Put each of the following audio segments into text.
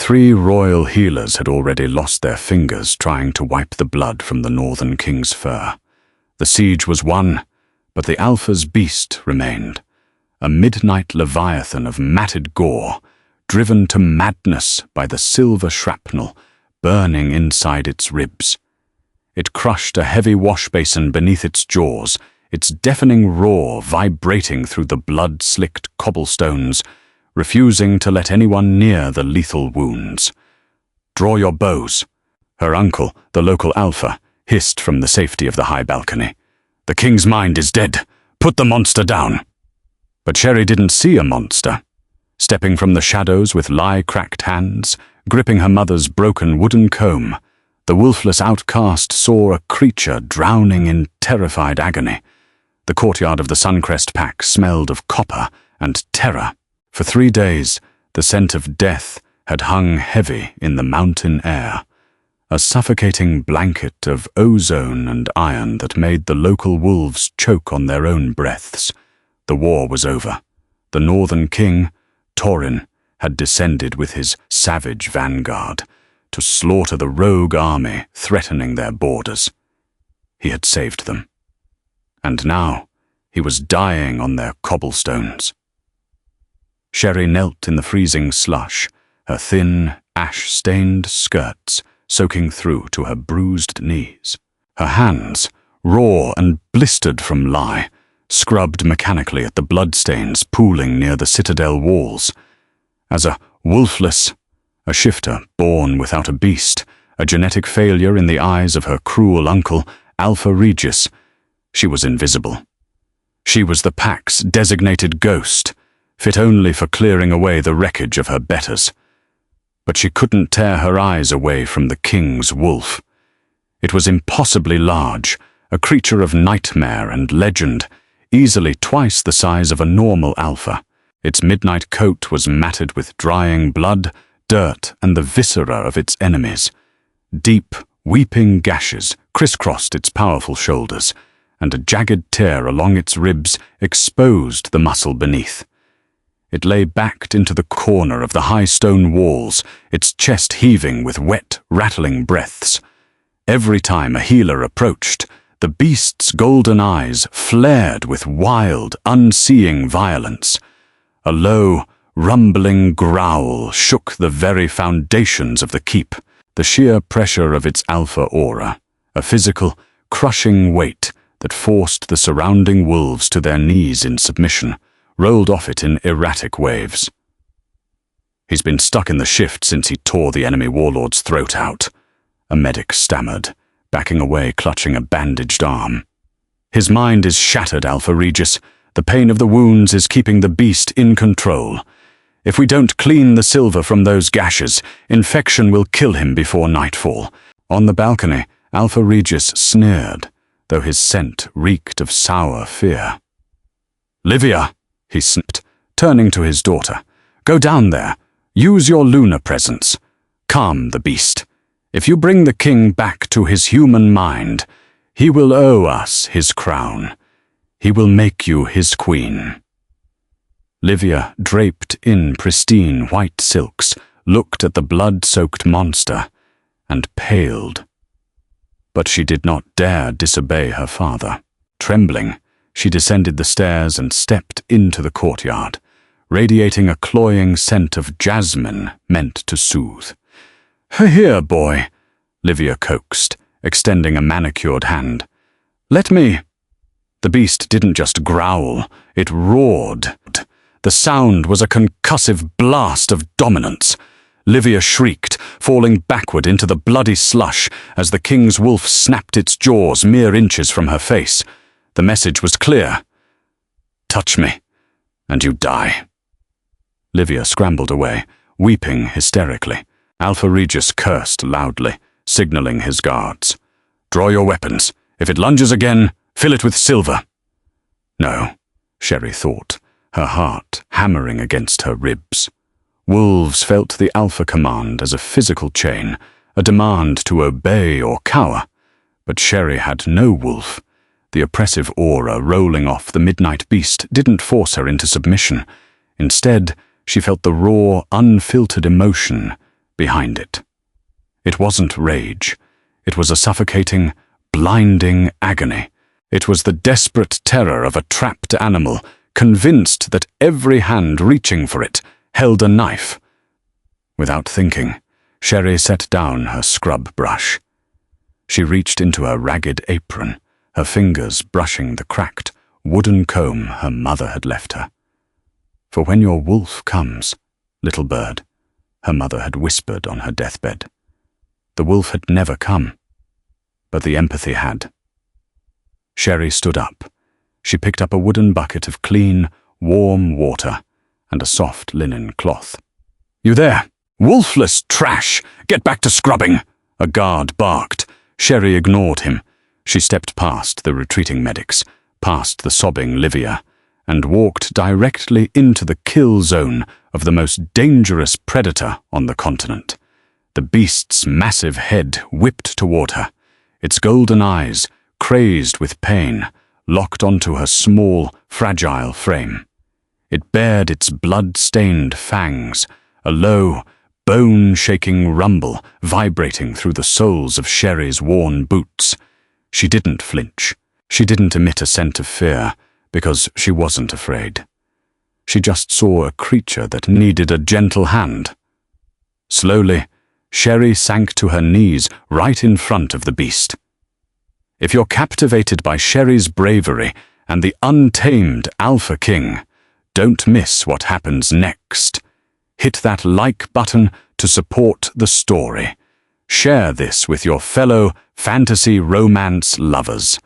3 royal healers had already lost their fingers trying to wipe the blood from the Northern King's fur. The siege was won, but the Alpha's beast remained, a midnight leviathan of matted gore, driven to madness by the silver shrapnel burning inside its ribs. It crushed a heavy wash basin beneath its jaws, its deafening roar vibrating through the blood-slicked cobblestones, refusing to let anyone near the lethal wounds. "Draw your bows," her uncle, the local Alpha, hissed from the safety of the high balcony. "The king's mind is dead. Put the monster down." But Sherry didn't see a monster. Stepping from the shadows with lie-cracked hands, gripping her mother's broken wooden comb, the wolfless outcast saw a creature drowning in terrified agony. The courtyard of the Suncrest Pack smelled of copper and terror. For 3 days, the scent of death had hung heavy in the mountain air, a suffocating blanket of ozone and iron that made the local wolves choke on their own breaths. The war was over. The Northern King, Torin, had descended with his savage vanguard to slaughter the rogue army threatening their borders. He had saved them. And now he was dying on their cobblestones. Sherry knelt in the freezing slush, her thin, ash-stained skirts soaking through to her bruised knees. Her hands, raw and blistered from lie, scrubbed mechanically at the bloodstains pooling near the citadel walls. As a wolfless, a shifter born without a beast, a genetic failure in the eyes of her cruel uncle, Alpha Regis, she was invisible. She was the Pack's designated ghost, fit only for clearing away the wreckage of her betters. But she couldn't tear her eyes away from the king's wolf. It was impossibly large, a creature of nightmare and legend, easily twice the size of a normal Alpha. Its midnight coat was matted with drying blood, dirt, and the viscera of its enemies. Deep, weeping gashes crisscrossed its powerful shoulders, and a jagged tear along its ribs exposed the muscle beneath. It lay backed into the corner of the high stone walls, its chest heaving with wet, rattling breaths. Every time a healer approached, the beast's golden eyes flared with wild, unseeing violence. A low, rumbling growl shook the very foundations of the keep, the sheer pressure of its alpha aura, a physical, crushing weight that forced the surrounding wolves to their knees in submission, rolled off it in erratic waves. "He's been stuck in the shift since he tore the enemy warlord's throat out," a medic stammered, backing away clutching a bandaged arm. "His mind is shattered, Alpha Regis. The pain of the wounds is keeping the beast in control. If we don't clean the silver from those gashes, infection will kill him before nightfall." On the balcony, Alpha Regis sneered, though his scent reeked of sour fear. "Livia," he snapped, turning to his daughter. "Go down there. Use your lunar presence. Calm the beast. If you bring the king back to his human mind, he will owe us his crown. He will make you his queen." Livia, draped in pristine white silks, looked at the blood-soaked monster and paled. But she did not dare disobey her father. Trembling, she descended the stairs and stepped into the courtyard, radiating a cloying scent of jasmine meant to soothe. "Here, boy," Livia coaxed, extending a manicured hand. "Let me—" The beast didn't just growl, it roared. The sound was a concussive blast of dominance. Livia shrieked, falling backward into the bloody slush as the king's wolf snapped its jaws mere inches from her face. The message was clear. "Touch me, and you die." Livia scrambled away, weeping hysterically. Alpha Regis cursed loudly, signaling his guards. "Draw your weapons. If it lunges again, fill it with silver." No, Sherry thought, her heart hammering against her ribs. Wolves felt the Alpha command as a physical chain, a demand to obey or cower. But Sherry had no wolf. The oppressive aura rolling off the midnight beast didn't force her into submission. Instead, she felt the raw, unfiltered emotion behind it. It wasn't rage. It was a suffocating, blinding agony. It was the desperate terror of a trapped animal, convinced that every hand reaching for it held a knife. Without thinking, Sherry set down her scrub brush. She reached into her ragged apron, her fingers brushing the cracked, wooden comb her mother had left her. "For when your wolf comes, little bird," her mother had whispered on her deathbed. The wolf had never come, but the empathy had. Sherry stood up. She picked up a wooden bucket of clean, warm water and a soft linen cloth. "You there? Wolfless trash! Get back to scrubbing!" a guard barked. Sherry ignored him. She stepped past the retreating medics, past the sobbing Livia, and walked directly into the kill zone of the most dangerous predator on the continent. The beast's massive head whipped toward her, its golden eyes, crazed with pain, locked onto her small, fragile frame. It bared its blood-stained fangs, a low, bone-shaking rumble vibrating through the soles of Sherry's worn boots. She didn't flinch. She didn't emit a scent of fear, because she wasn't afraid. She just saw a creature that needed a gentle hand. Slowly, Sherry sank to her knees right in front of the beast. If you're captivated by Sherry's bravery and the untamed Alpha King, don't miss what happens next. Hit that like button to support the story. Share this with your fellow fantasy romance lovers,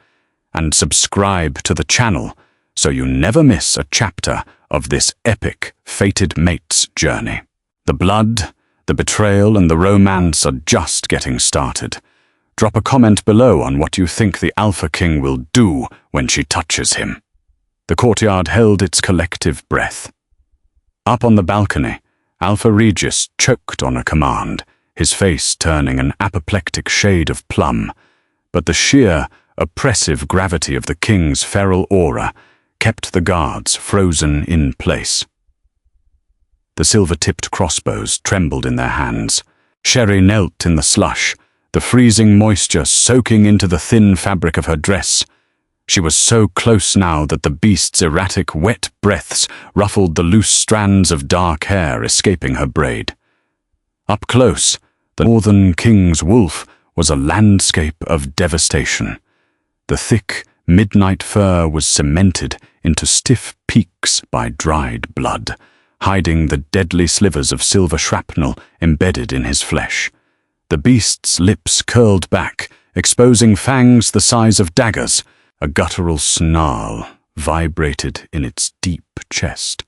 and subscribe to the channel so you never miss a chapter of this epic fated mate's journey. The blood, the betrayal, and the romance are just getting started. Drop a comment below on what you think the Alpha King will do when she touches him. The courtyard held its collective breath. Up on the balcony, Alpha Regis choked on a command, his face turning an apoplectic shade of plum, but the sheer, oppressive gravity of the king's feral aura kept the guards frozen in place. The silver-tipped crossbows trembled in their hands. Sherry knelt in the slush, the freezing moisture soaking into the thin fabric of her dress. She was so close now that the beast's erratic, wet breaths ruffled the loose strands of dark hair escaping her braid. Up close, the Northern King's wolf was a landscape of devastation. The thick, midnight fur was cemented into stiff peaks by dried blood, hiding the deadly slivers of silver shrapnel embedded in his flesh. The beast's lips curled back, exposing fangs the size of daggers. A guttural snarl vibrated in its deep chest,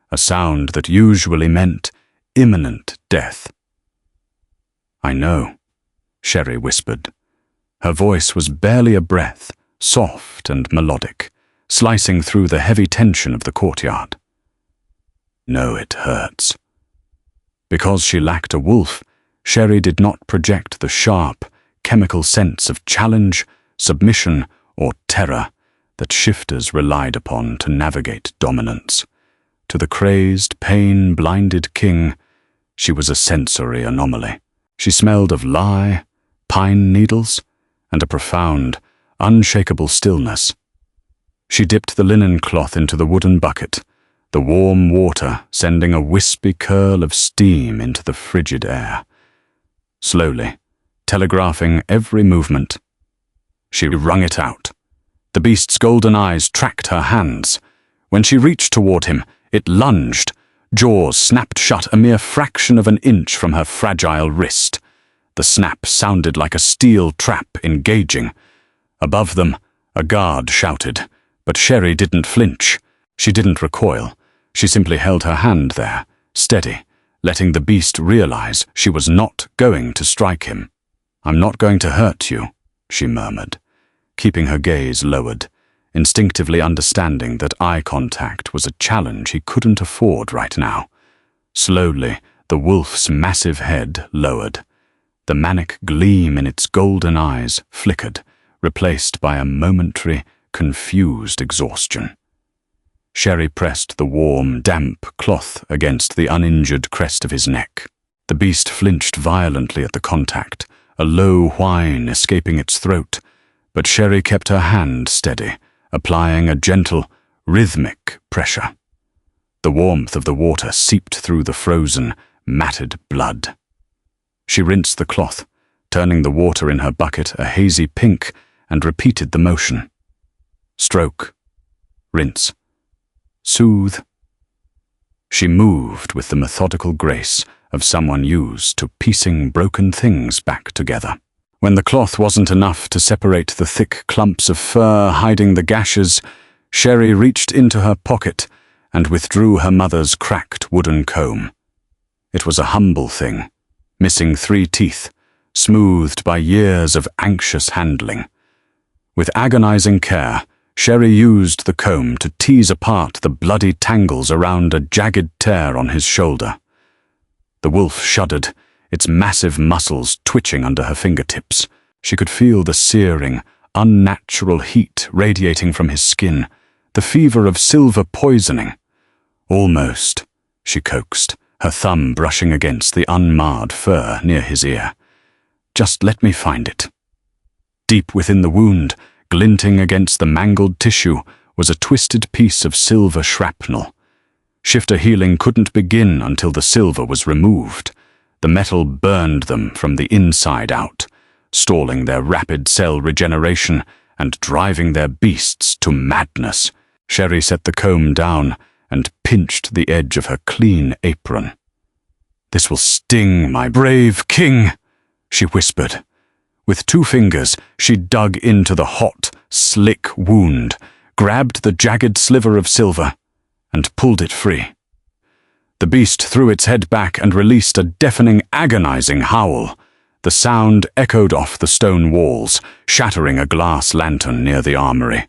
a sound that usually meant imminent death. "I know," Sherry whispered. Her voice was barely a breath, soft and melodic, slicing through the heavy tension of the courtyard. "No, it hurts." Because she lacked a wolf, Sherry did not project the sharp, chemical sense of challenge, submission, or terror that shifters relied upon to navigate dominance. To the crazed, pain-blinded king, she was a sensory anomaly. She smelled of lye, pine needles, and a profound, unshakable stillness. She dipped the linen cloth into the wooden bucket, the warm water sending a wispy curl of steam into the frigid air. Slowly, telegraphing every movement, she wrung it out. The beast's golden eyes tracked her hands. When she reached toward him, it lunged. Jaws snapped shut a mere fraction of an inch from her fragile wrist. The snap sounded like a steel trap engaging. Above them, a guard shouted, but Sherry didn't flinch. She didn't recoil. She simply held her hand there, steady, letting the beast realize she was not going to strike him. "I'm not going to hurt you," she murmured, keeping her gaze lowered, instinctively understanding that eye contact was a challenge he couldn't afford right now. Slowly, the wolf's massive head lowered. The manic gleam in its golden eyes flickered, replaced by a momentary, confused exhaustion. Sherry pressed the warm, damp cloth against the uninjured crest of his neck. The beast flinched violently at the contact, a low whine escaping its throat, but Sherry kept her hand steady, applying a gentle, rhythmic pressure. The warmth of the water seeped through the frozen, matted blood. She rinsed the cloth, turning the water in her bucket a hazy pink, and repeated the motion. Stroke, rinse, soothe. She moved with the methodical grace of someone used to piecing broken things back together. When the cloth wasn't enough to separate the thick clumps of fur hiding the gashes, Sherry reached into her pocket and withdrew her mother's cracked wooden comb. It was a humble thing, missing 3 teeth, smoothed by years of anxious handling. With agonizing care, Sherry used the comb to tease apart the bloody tangles around a jagged tear on his shoulder. The wolf shuddered, its massive muscles twitching under her fingertips. She could feel the searing, unnatural heat radiating from his skin, the fever of silver poisoning. Almost, she coaxed, her thumb brushing against the unmarred fur near his ear. Just let me find it. Deep within the wound, glinting against the mangled tissue, was a twisted piece of silver shrapnel. Shifter healing couldn't begin until the silver was removed. The metal burned them from the inside out, stalling their rapid cell regeneration and driving their beasts to madness. Sherry set the comb down and pinched the edge of her clean apron. "This will sting, my brave king," she whispered. With 2 fingers, she dug into the hot, slick wound, grabbed the jagged sliver of silver, and pulled it free. The beast threw its head back and released a deafening, agonizing howl. The sound echoed off the stone walls, shattering a glass lantern near the armory.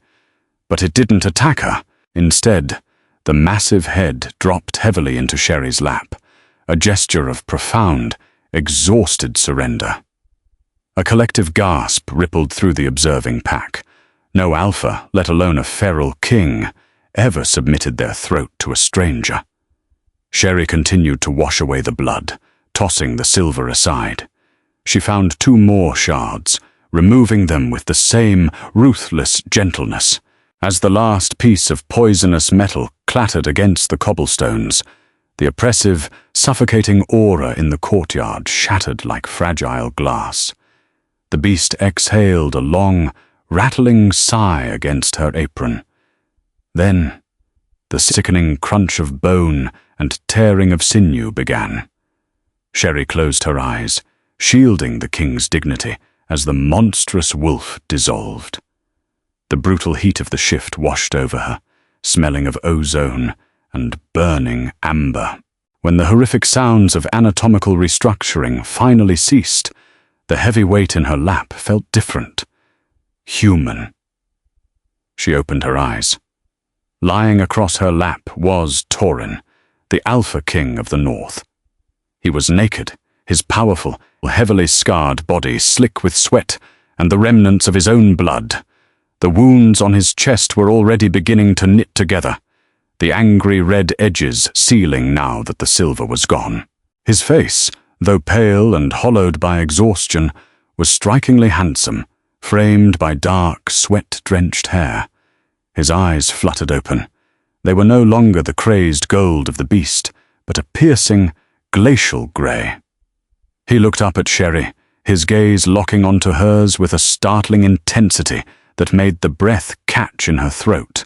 But it didn't attack her. Instead, the massive head dropped heavily into Sherry's lap, a gesture of profound, exhausted surrender. A collective gasp rippled through the observing pack. No alpha, let alone a feral king, ever submitted their throat to a stranger. Sherry continued to wash away the blood, tossing the silver aside. She found 2 more shards, removing them with the same ruthless gentleness. As the last piece of poisonous metal clattered against the cobblestones, the oppressive, suffocating aura in the courtyard shattered like fragile glass. The beast exhaled a long, rattling sigh against her apron. Then, the sickening crunch of bone and tearing of sinew began. Sherry closed her eyes, shielding the king's dignity as the monstrous wolf dissolved. The brutal heat of the shift washed over her, smelling of ozone and burning amber. When the horrific sounds of anatomical restructuring finally ceased, the heavy weight in her lap felt different. Human. She opened her eyes. Lying across her lap was Torin, the Alpha King of the North. He was naked, his powerful, heavily scarred body slick with sweat and the remnants of his own blood. The wounds on his chest were already beginning to knit together, the angry red edges sealing now that the silver was gone. His face, though pale and hollowed by exhaustion, was strikingly handsome, framed by dark, sweat-drenched hair. His eyes fluttered open. They were no longer the crazed gold of the beast, but a piercing, glacial grey. He looked up at Sherry, his gaze locking onto hers with a startling intensity that made the breath catch in her throat.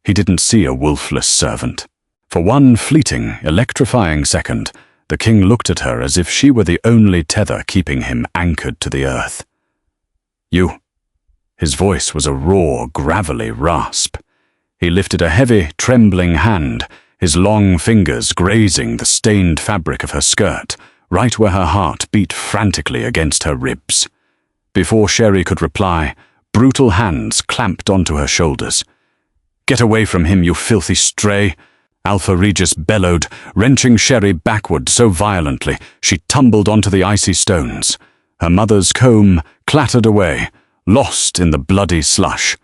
He didn't see a wolfless servant. For one fleeting, electrifying second, the king looked at her as if she were the only tether keeping him anchored to the earth. "You." His voice was a raw, gravelly rasp. He lifted a heavy, trembling hand, his long fingers grazing the stained fabric of her skirt, right where her heart beat frantically against her ribs. Before Sherry could reply, brutal hands clamped onto her shoulders. "Get away from him, you filthy stray!" Alpha Regis bellowed, wrenching Sherry backward so violently she tumbled onto the icy stones. Her mother's comb clattered away, lost in the bloody slush.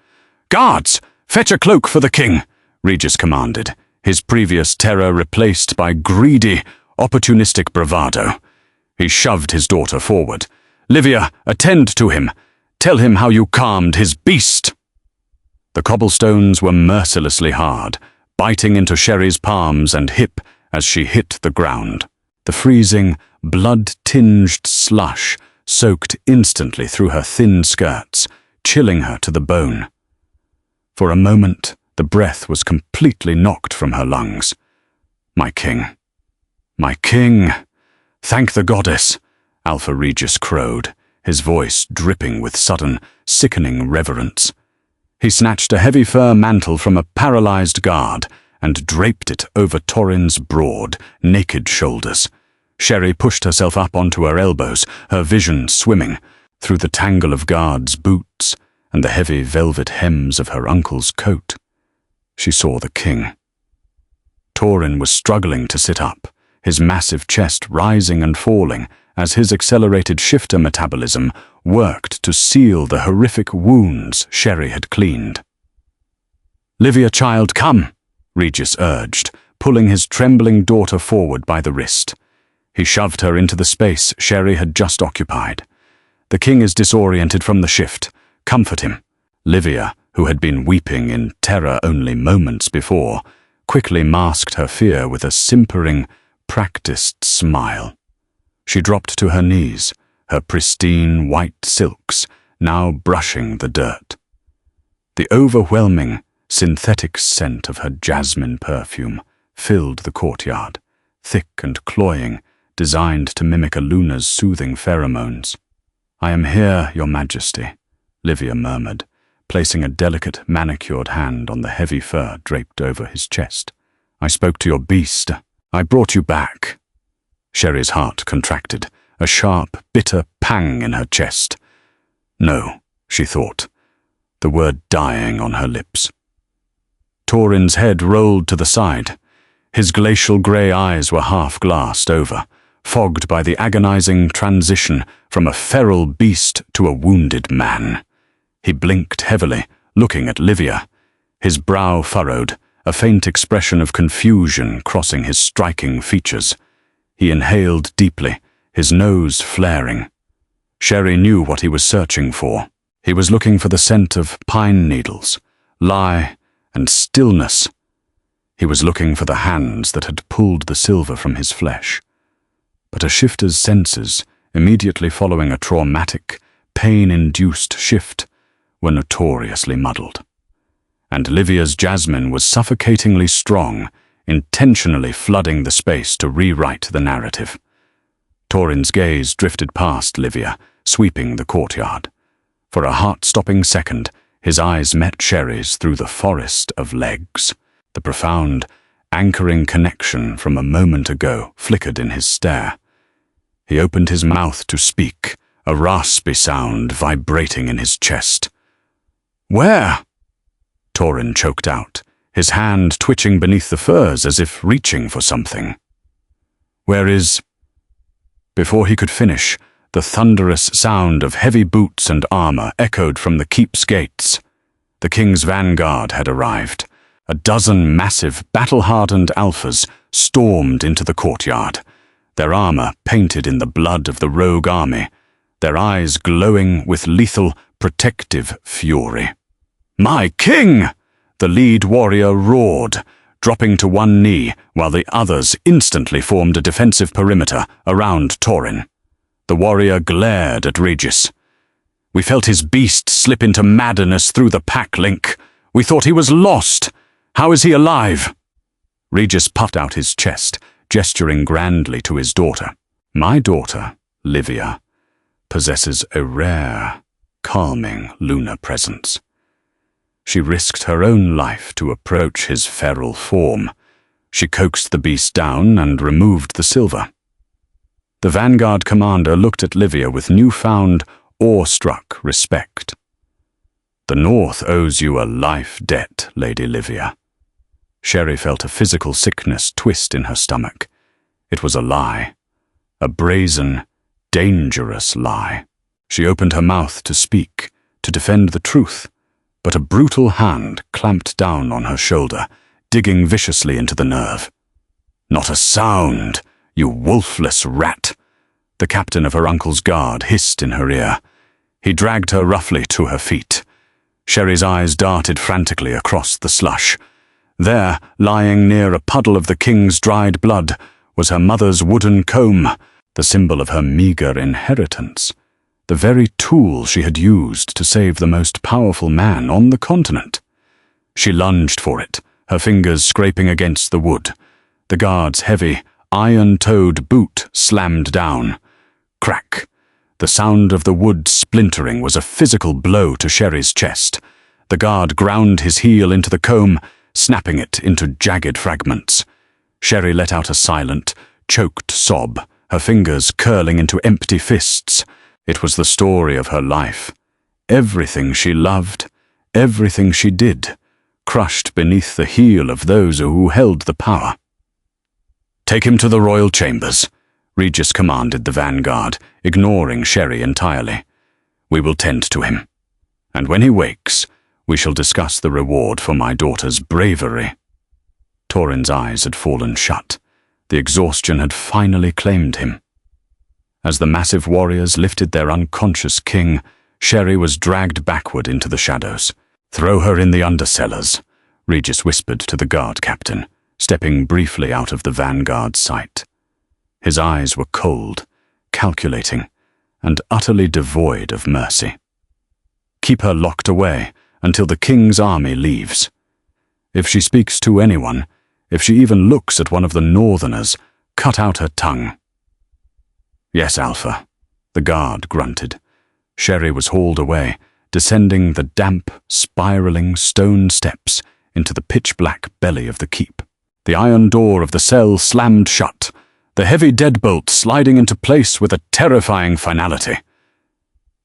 "Guards! Fetch a cloak for the king!" Regis commanded, his previous terror replaced by greedy, opportunistic bravado. He shoved his daughter forward. "Livia, attend to him. Tell him how you calmed his beast." The cobblestones were mercilessly hard, biting into Sherry's palms and hip as she hit the ground. The freezing, blood-tinged slush soaked instantly through her thin skirts, chilling her to the bone. For a moment, the breath was completely knocked from her lungs. "My king. My king. Thank the goddess," Alpha Regis crowed, his voice dripping with sudden, sickening reverence. He snatched a heavy fur mantle from a paralyzed guard and draped it over Torin's broad, naked shoulders. Sherry pushed herself up onto her elbows, her vision swimming through the tangle of guards' boots and the heavy velvet hems of her uncle's coat. She saw the king. Torin was struggling to sit up, his massive chest rising and falling as his accelerated shifter metabolism worked to seal the horrific wounds Sherry had cleaned. "Livia, child, come," Regis urged, pulling his trembling daughter forward by the wrist. He shoved her into the space Sherry had just occupied. "The king is disoriented from the shift. Comfort him." Livia, who had been weeping in terror only moments before, quickly masked her fear with a simpering, practiced smile. She dropped to her knees, her pristine white silks now brushing the dirt. The overwhelming, synthetic scent of her jasmine perfume filled the courtyard, thick and cloying, designed to mimic a luna's soothing pheromones. "I am here, your majesty," Livia murmured, placing a delicate, manicured hand on the heavy fur draped over his chest. "I spoke to your beast. I brought you back." Sherry's heart contracted, a sharp, bitter pang in her chest. "No," she thought, the word dying on her lips. Torin's head rolled to the side. His glacial grey eyes were half-glassed over, fogged by the agonizing transition from a feral beast to a wounded man. He blinked heavily, looking at Livia, his brow furrowed, a faint expression of confusion crossing his striking features. He inhaled deeply, his nose flaring. Sherry knew what he was searching for. He was looking for the scent of pine needles, lie, and stillness. He was looking for the hands that had pulled the silver from his flesh. But a shifter's senses, immediately following a traumatic, pain-induced shift, were notoriously muddled. And Livia's jasmine was suffocatingly strong, intentionally flooding the space to rewrite the narrative. Torin's gaze drifted past Livia, sweeping the courtyard. For a heart-stopping second, his eyes met Sherry's through the forest of legs. The profound, anchoring connection from a moment ago flickered in his stare. He opened his mouth to speak, a raspy sound vibrating in his chest. "Where?" Torin choked out, his hand twitching beneath the furs as if reaching for something. "Where is—" Before he could finish, the thunderous sound of heavy boots and armor echoed from the keep's gates. The king's vanguard had arrived. A dozen massive, battle-hardened alphas stormed into the courtyard, their armor painted in the blood of the rogue army, their eyes glowing with lethal, protective fury. "My king!" the lead warrior roared, dropping to one knee while the others instantly formed a defensive perimeter around Torin. The warrior glared at Regis. "We felt his beast slip into madness through the pack link. We thought he was lost. How is he alive?" Regis puffed out his chest, gesturing grandly to his daughter. "My daughter, Livia, possesses a rare, calming lunar presence. She risked her own life to approach his feral form. She coaxed the beast down and removed the silver." The vanguard commander looked at Livia with newfound, awe-struck respect. "The North owes you a life debt, Lady Livia." Sherry felt a physical sickness twist in her stomach. It was a lie. A brazen, dangerous lie. She opened her mouth to speak, to defend the truth, but a brutal hand clamped down on her shoulder, digging viciously into the nerve. "Not a sound! "You wolfless rat!" the captain of her uncle's guard hissed in her ear. He dragged her roughly to her feet. Sherry's eyes darted frantically across the slush. There, lying near a puddle of the king's dried blood, was her mother's wooden comb, the symbol of her meager inheritance, the very tool she had used to save the most powerful man on the continent. She lunged for it, her fingers scraping against the wood. The guard's heavy, iron-toed boot slammed down. Crack. The sound of the wood splintering was a physical blow to Sherry's chest. The guard ground his heel into the comb, snapping it into jagged fragments. Sherry let out a silent, choked sob, her fingers curling into empty fists. It was the story of her life. Everything she loved, everything she did, crushed beneath the heel of those who held the power. "Take him to the royal chambers," Regis commanded the vanguard, ignoring Sherry entirely. "We will tend to him. And when he wakes, we shall discuss the reward for my daughter's bravery." Torin's eyes had fallen shut. The exhaustion had finally claimed him. As the massive warriors lifted their unconscious king, Sherry was dragged backward into the shadows. "Throw her in the undercellars," Regis whispered to the guard captain, stepping briefly out of the vanguard's sight. His eyes were cold, calculating, and utterly devoid of mercy. "Keep her locked away until the king's army leaves. If she speaks to anyone, if she even looks at one of the northerners, cut out her tongue." "Yes, Alpha," the guard grunted. Sherry was hauled away, descending the damp, spiraling stone steps into the pitch-black belly of the keep. The iron door of the cell slammed shut, the heavy deadbolt sliding into place with a terrifying finality.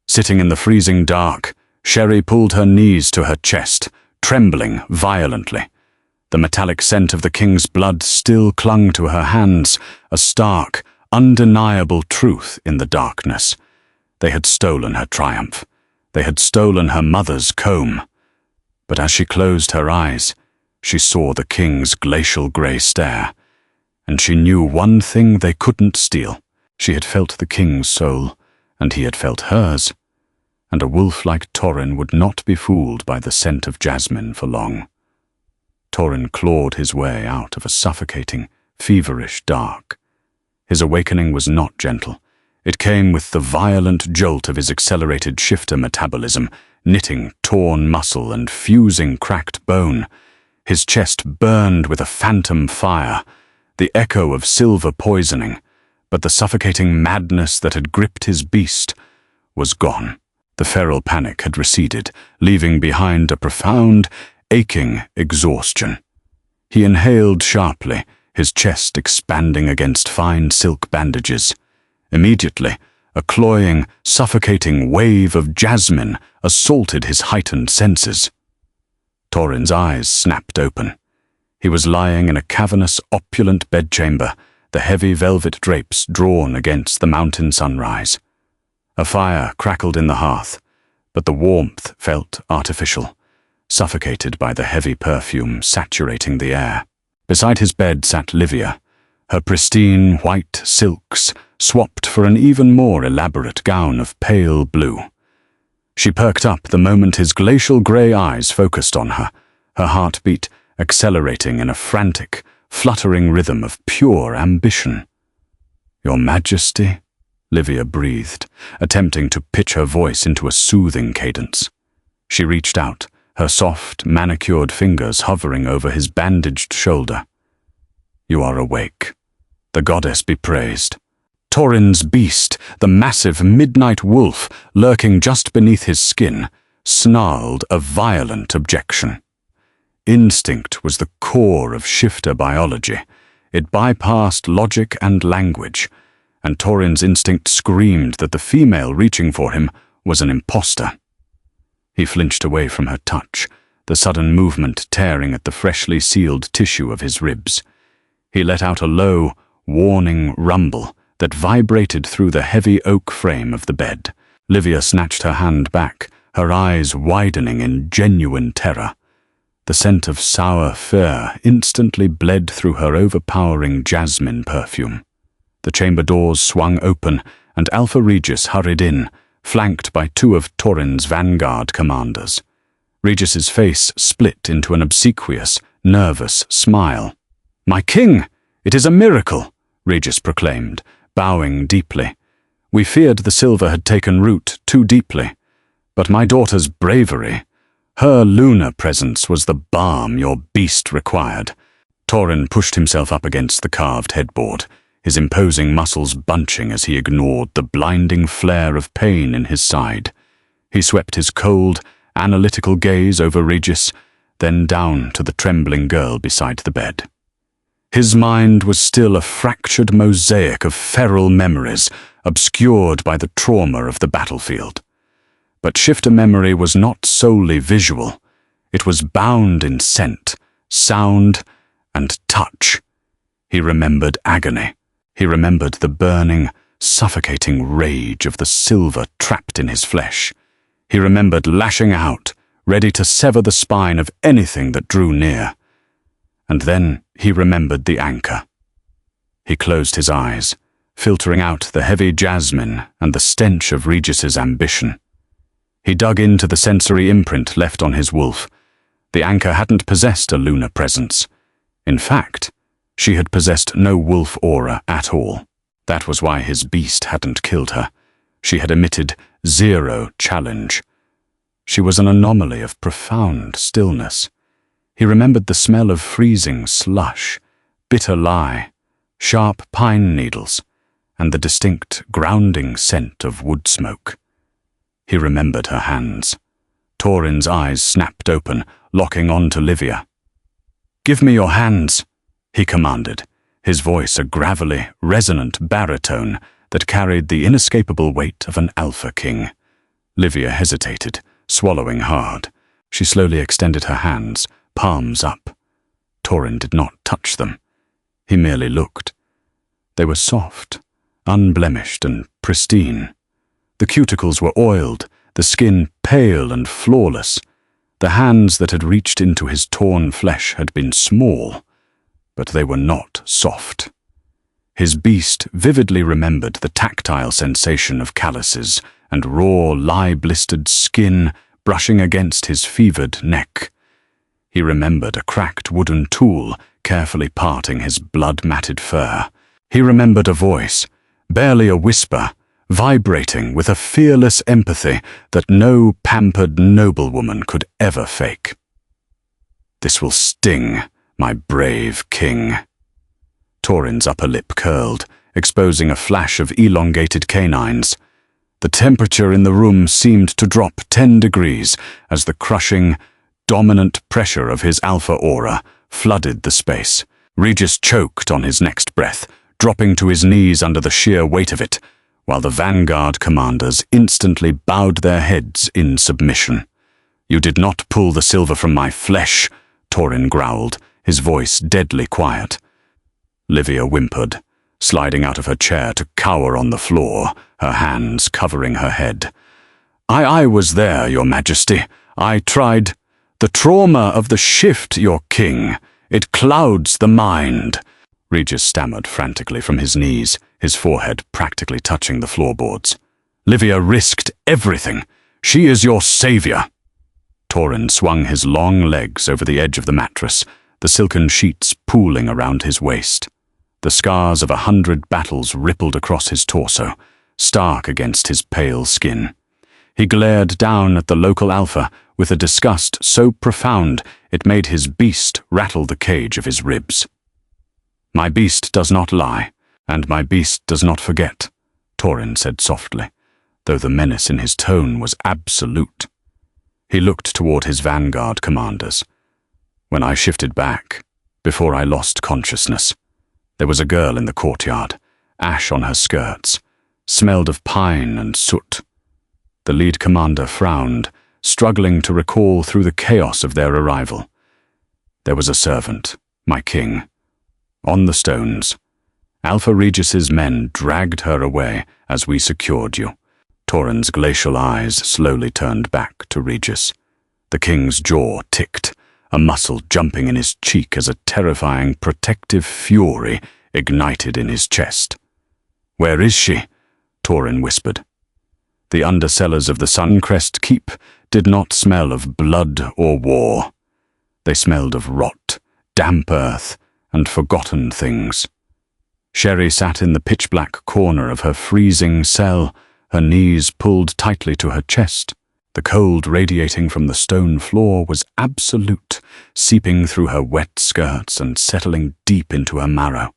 Sitting in the freezing dark, Sherry pulled her knees to her chest, trembling violently. The metallic scent of the king's blood still clung to her hands, a stark, undeniable truth in the darkness. They had stolen her triumph. They had stolen her mother's comb. But as she closed her eyes, she saw the king's glacial grey stare, and she knew one thing they couldn't steal. She had felt the king's soul, and he had felt hers, and a wolf like Torin would not be fooled by the scent of jasmine for long. Torin clawed his way out of a suffocating, feverish dark. His awakening was not gentle. It came with the violent jolt of his accelerated shifter metabolism, knitting torn muscle and fusing cracked bone. His chest burned with a phantom fire, the echo of silver poisoning, but the suffocating madness that had gripped his beast was gone. The feral panic had receded, leaving behind a profound, aching exhaustion. He inhaled sharply, his chest expanding against fine silk bandages. Immediately, a cloying, suffocating wave of jasmine assaulted his heightened senses. Torin's eyes snapped open. He was lying in a cavernous, opulent bedchamber, the heavy velvet drapes drawn against the mountain sunrise. A fire crackled in the hearth, but the warmth felt artificial, suffocated by the heavy perfume saturating the air. Beside his bed sat Livia, her pristine white silks swapped for an even more elaborate gown of pale blue. She perked up the moment his glacial grey eyes focused on her, her heartbeat accelerating in a frantic, fluttering rhythm of pure ambition. "Your Majesty," Livia breathed, attempting to pitch her voice into a soothing cadence. She reached out, her soft, manicured fingers hovering over his bandaged shoulder. "You are awake. The goddess be praised." Torin's beast, the massive midnight wolf lurking just beneath his skin, snarled a violent objection. Instinct was the core of shifter biology. It bypassed logic and language, and Torin's instinct screamed that the female reaching for him was an imposter. He flinched away from her touch, the sudden movement tearing at the freshly sealed tissue of his ribs. He let out a low, warning rumble that vibrated through the heavy oak frame of the bed. Livia snatched her hand back, her eyes widening in genuine terror. The scent of sour fir instantly bled through her overpowering jasmine perfume. The chamber doors swung open, and Alpha Regis hurried in, flanked by two of Torin's vanguard commanders. Regis's face split into an obsequious, nervous smile. "My king! It is a miracle!" Regis proclaimed, bowing deeply. "We feared the silver had taken root too deeply. But my daughter's bravery, her lunar presence was the balm your beast required." Torin pushed himself up against the carved headboard, his imposing muscles bunching as he ignored the blinding flare of pain in his side. He swept his cold, analytical gaze over Regis, then down to the trembling girl beside the bed. His mind was still a fractured mosaic of feral memories, obscured by the trauma of the battlefield. But shifter memory was not solely visual. It was bound in scent, sound, and touch. He remembered agony. He remembered the burning, suffocating rage of the silver trapped in his flesh. He remembered lashing out, ready to sever the spine of anything that drew near. And then he remembered the anchor. He closed his eyes, filtering out the heavy jasmine and the stench of Regis's ambition. He dug into the sensory imprint left on his wolf. The anchor hadn't possessed a lunar presence. In fact, she had possessed no wolf aura at all. That was why his beast hadn't killed her. She had emitted zero challenge. She was an anomaly of profound stillness. He remembered the smell of freezing slush, bitter lye, sharp pine needles, and the distinct grounding scent of wood smoke. He remembered her hands. Torin's eyes snapped open, locking on to Livia. "Give me your hands," he commanded, his voice a gravelly, resonant baritone that carried the inescapable weight of an alpha king. Livia hesitated, swallowing hard. She slowly extended her hands, palms up. Torin did not touch them. He merely looked. They were soft, unblemished and pristine. The cuticles were oiled, the skin pale and flawless. The hands that had reached into his torn flesh had been small, but they were not soft. His beast vividly remembered the tactile sensation of calluses and raw, lye-blistered skin brushing against his fevered neck. He remembered a cracked wooden tool carefully parting his blood-matted fur. He remembered a voice, barely a whisper, vibrating with a fearless empathy that no pampered noblewoman could ever fake. "This will sting, my brave king." Torin's upper lip curled, exposing a flash of elongated canines. The temperature in the room seemed to drop 10 degrees as the crushing, dominant pressure of his alpha aura flooded the space. Regis choked on his next breath, dropping to his knees under the sheer weight of it, while the vanguard commanders instantly bowed their heads in submission. "You did not pull the silver from my flesh," Torin growled, his voice deadly quiet. Livia whimpered, sliding out of her chair to cower on the floor, her hands covering her head. I was there, Your Majesty. I tried. The trauma of the shift, Your King. It clouds the mind." Regis stammered frantically from his knees, his forehead practically touching the floorboards. "Livia risked everything. She is your savior." Torin swung his long legs over the edge of the mattress, the silken sheets pooling around his waist. The scars of 100 battles rippled across his torso, stark against his pale skin. He glared down at the local alpha with a disgust so profound it made his beast rattle the cage of his ribs. "My beast does not lie, and my beast does not forget," Torin said softly, though the menace in his tone was absolute. He looked toward his vanguard commanders. "When I shifted back, before I lost consciousness, there was a girl in the courtyard, ash on her skirts, smelled of pine and soot." The lead commander frowned, struggling to recall through the chaos of their arrival. "There was a servant, my king. On the stones. Alpha Regis's men dragged her away as we secured you." Torin's glacial eyes slowly turned back to Regis. The king's jaw ticked, a muscle jumping in his cheek as a terrifying protective fury ignited in his chest. "Where is she?" Torin whispered. The undercellars of the Suncrest Keep did not smell of blood or war. They smelled of rot, damp earth, and forgotten things. Sherry sat in the pitch-black corner of her freezing cell, her knees pulled tightly to her chest. The cold radiating from the stone floor was absolute, seeping through her wet skirts and settling deep into her marrow.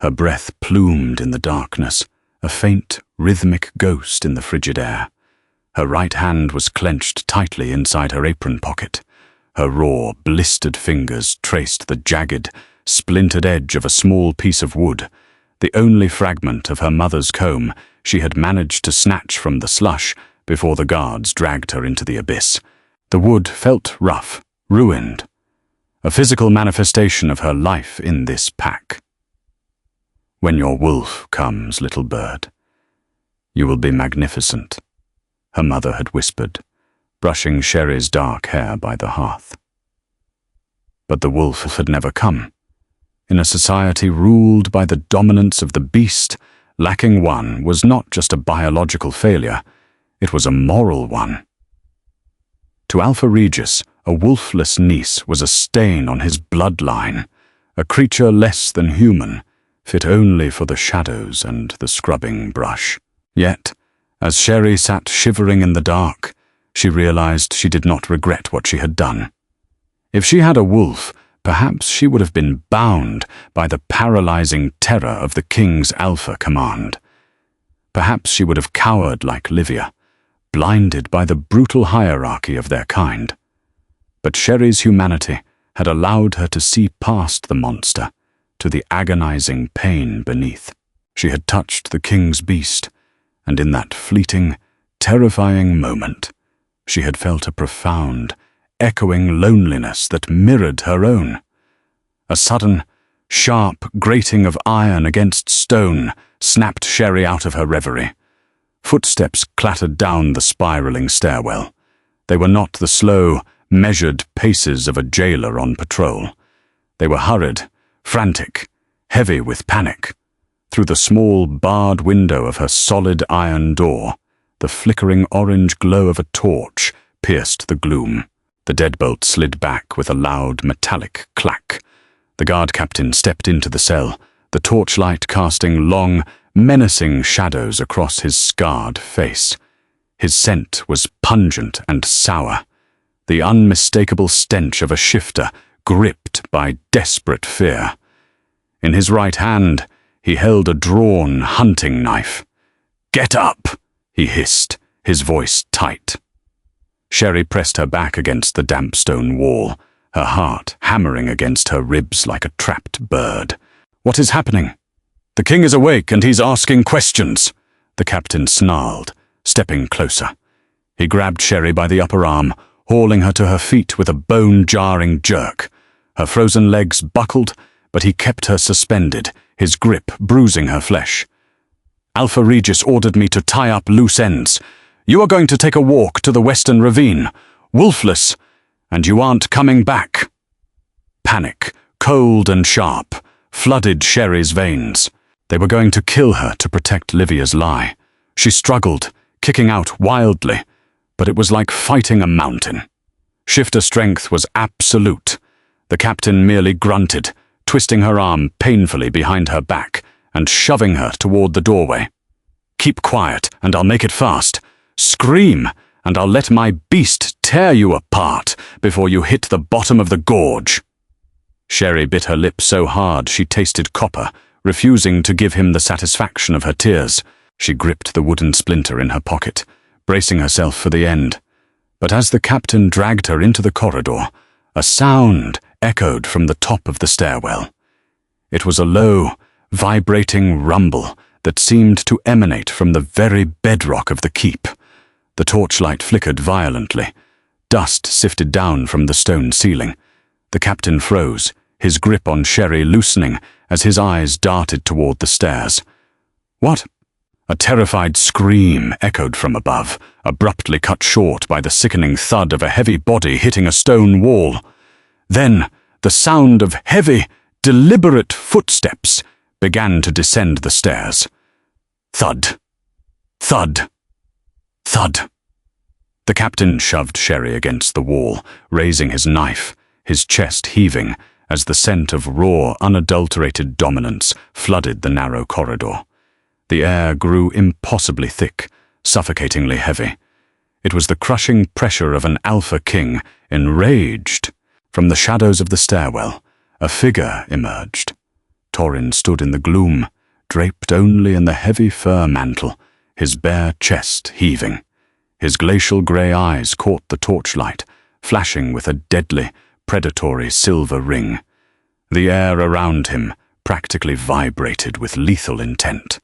Her breath plumed in the darkness, a faint, rhythmic ghost in the frigid air. Her right hand was clenched tightly inside her apron pocket. Her raw, blistered fingers traced the jagged, splintered edge of a small piece of wood, the only fragment of her mother's comb she had managed to snatch from the slush before the guards dragged her into the abyss. The wood felt rough, ruined, a physical manifestation of her life in this pack. "When your wolf comes, little bird, you will be magnificent," her mother had whispered, brushing Sherry's dark hair by the hearth. But the wolf had never come. In a society ruled by the dominance of the beast, lacking one was not just a biological failure, it was a moral one. To Alpha Regis, a wolfless niece was a stain on his bloodline, a creature less than human, fit only for the shadows and the scrubbing brush. Yet, as Sherry sat shivering in the dark, she realized she did not regret what she had done. If she had a wolf, perhaps she would have been bound by the paralyzing terror of the king's Alpha command. Perhaps she would have cowered like Livia, blinded by the brutal hierarchy of their kind. But Sherry's humanity had allowed her to see past the monster, to the agonizing pain beneath. She had touched the king's beast, and in that fleeting, terrifying moment, she had felt a profound, echoing loneliness that mirrored her own. A sudden, sharp grating of iron against stone snapped Sherry out of her reverie. Footsteps clattered down the spiraling stairwell. They were not the slow, measured paces of a jailer on patrol. They were hurried, frantic, heavy with panic. Through the small, barred window of her solid iron door, the flickering orange glow of a torch pierced the gloom. The deadbolt slid back with a loud, metallic clack. The guard captain stepped into the cell, the torchlight casting long, menacing shadows across his scarred face. His scent was pungent and sour, the unmistakable stench of a shifter gripped by desperate fear. In his right hand, he held a drawn hunting knife. "Get up!" he hissed, his voice tight. Sherry pressed her back against the damp stone wall, her heart hammering against her ribs like a trapped bird. "What is happening?" "The king is awake and he's asking questions," the captain snarled, stepping closer. He grabbed Sherry by the upper arm, hauling her to her feet with a bone-jarring jerk. Her frozen legs buckled, but he kept her suspended, his grip bruising her flesh. "Alpha Regis ordered me to tie up loose ends. You are going to take a walk to the western ravine, wolfless, and you aren't coming back." Panic, cold and sharp, flooded Sherry's veins. They were going to kill her to protect Livia's lie. She struggled, kicking out wildly, but it was like fighting a mountain. Shifter strength was absolute. The captain merely grunted, twisting her arm painfully behind her back and shoving her toward the doorway. "Keep quiet, and I'll make it fast. Scream, and I'll let my beast tear you apart before you hit the bottom of the gorge." Sherry bit her lip so hard she tasted copper, refusing to give him the satisfaction of her tears. She gripped the wooden splinter in her pocket, bracing herself for the end. But as the captain dragged her into the corridor, a sound echoed from the top of the stairwell. It was a low, vibrating rumble that seemed to emanate from the very bedrock of the keep. The torchlight flickered violently. Dust sifted down from the stone ceiling. The captain froze, his grip on Sherry loosening as his eyes darted toward the stairs. "What?" A terrified scream echoed from above, abruptly cut short by the sickening thud of a heavy body hitting a stone wall. Then, the sound of heavy, deliberate footsteps began to descend the stairs. Thud. Thud. Thud. The captain shoved Sherry against the wall, raising his knife, his chest heaving as the scent of raw, unadulterated dominance flooded the narrow corridor. The air grew impossibly thick, suffocatingly heavy. It was the crushing pressure of an alpha king, enraged. From the shadows of the stairwell, a figure emerged. Torin stood in the gloom, draped only in the heavy fur mantle, his bare chest heaving. His glacial grey eyes caught the torchlight, flashing with a deadly, predatory silver ring. The air around him practically vibrated with lethal intent.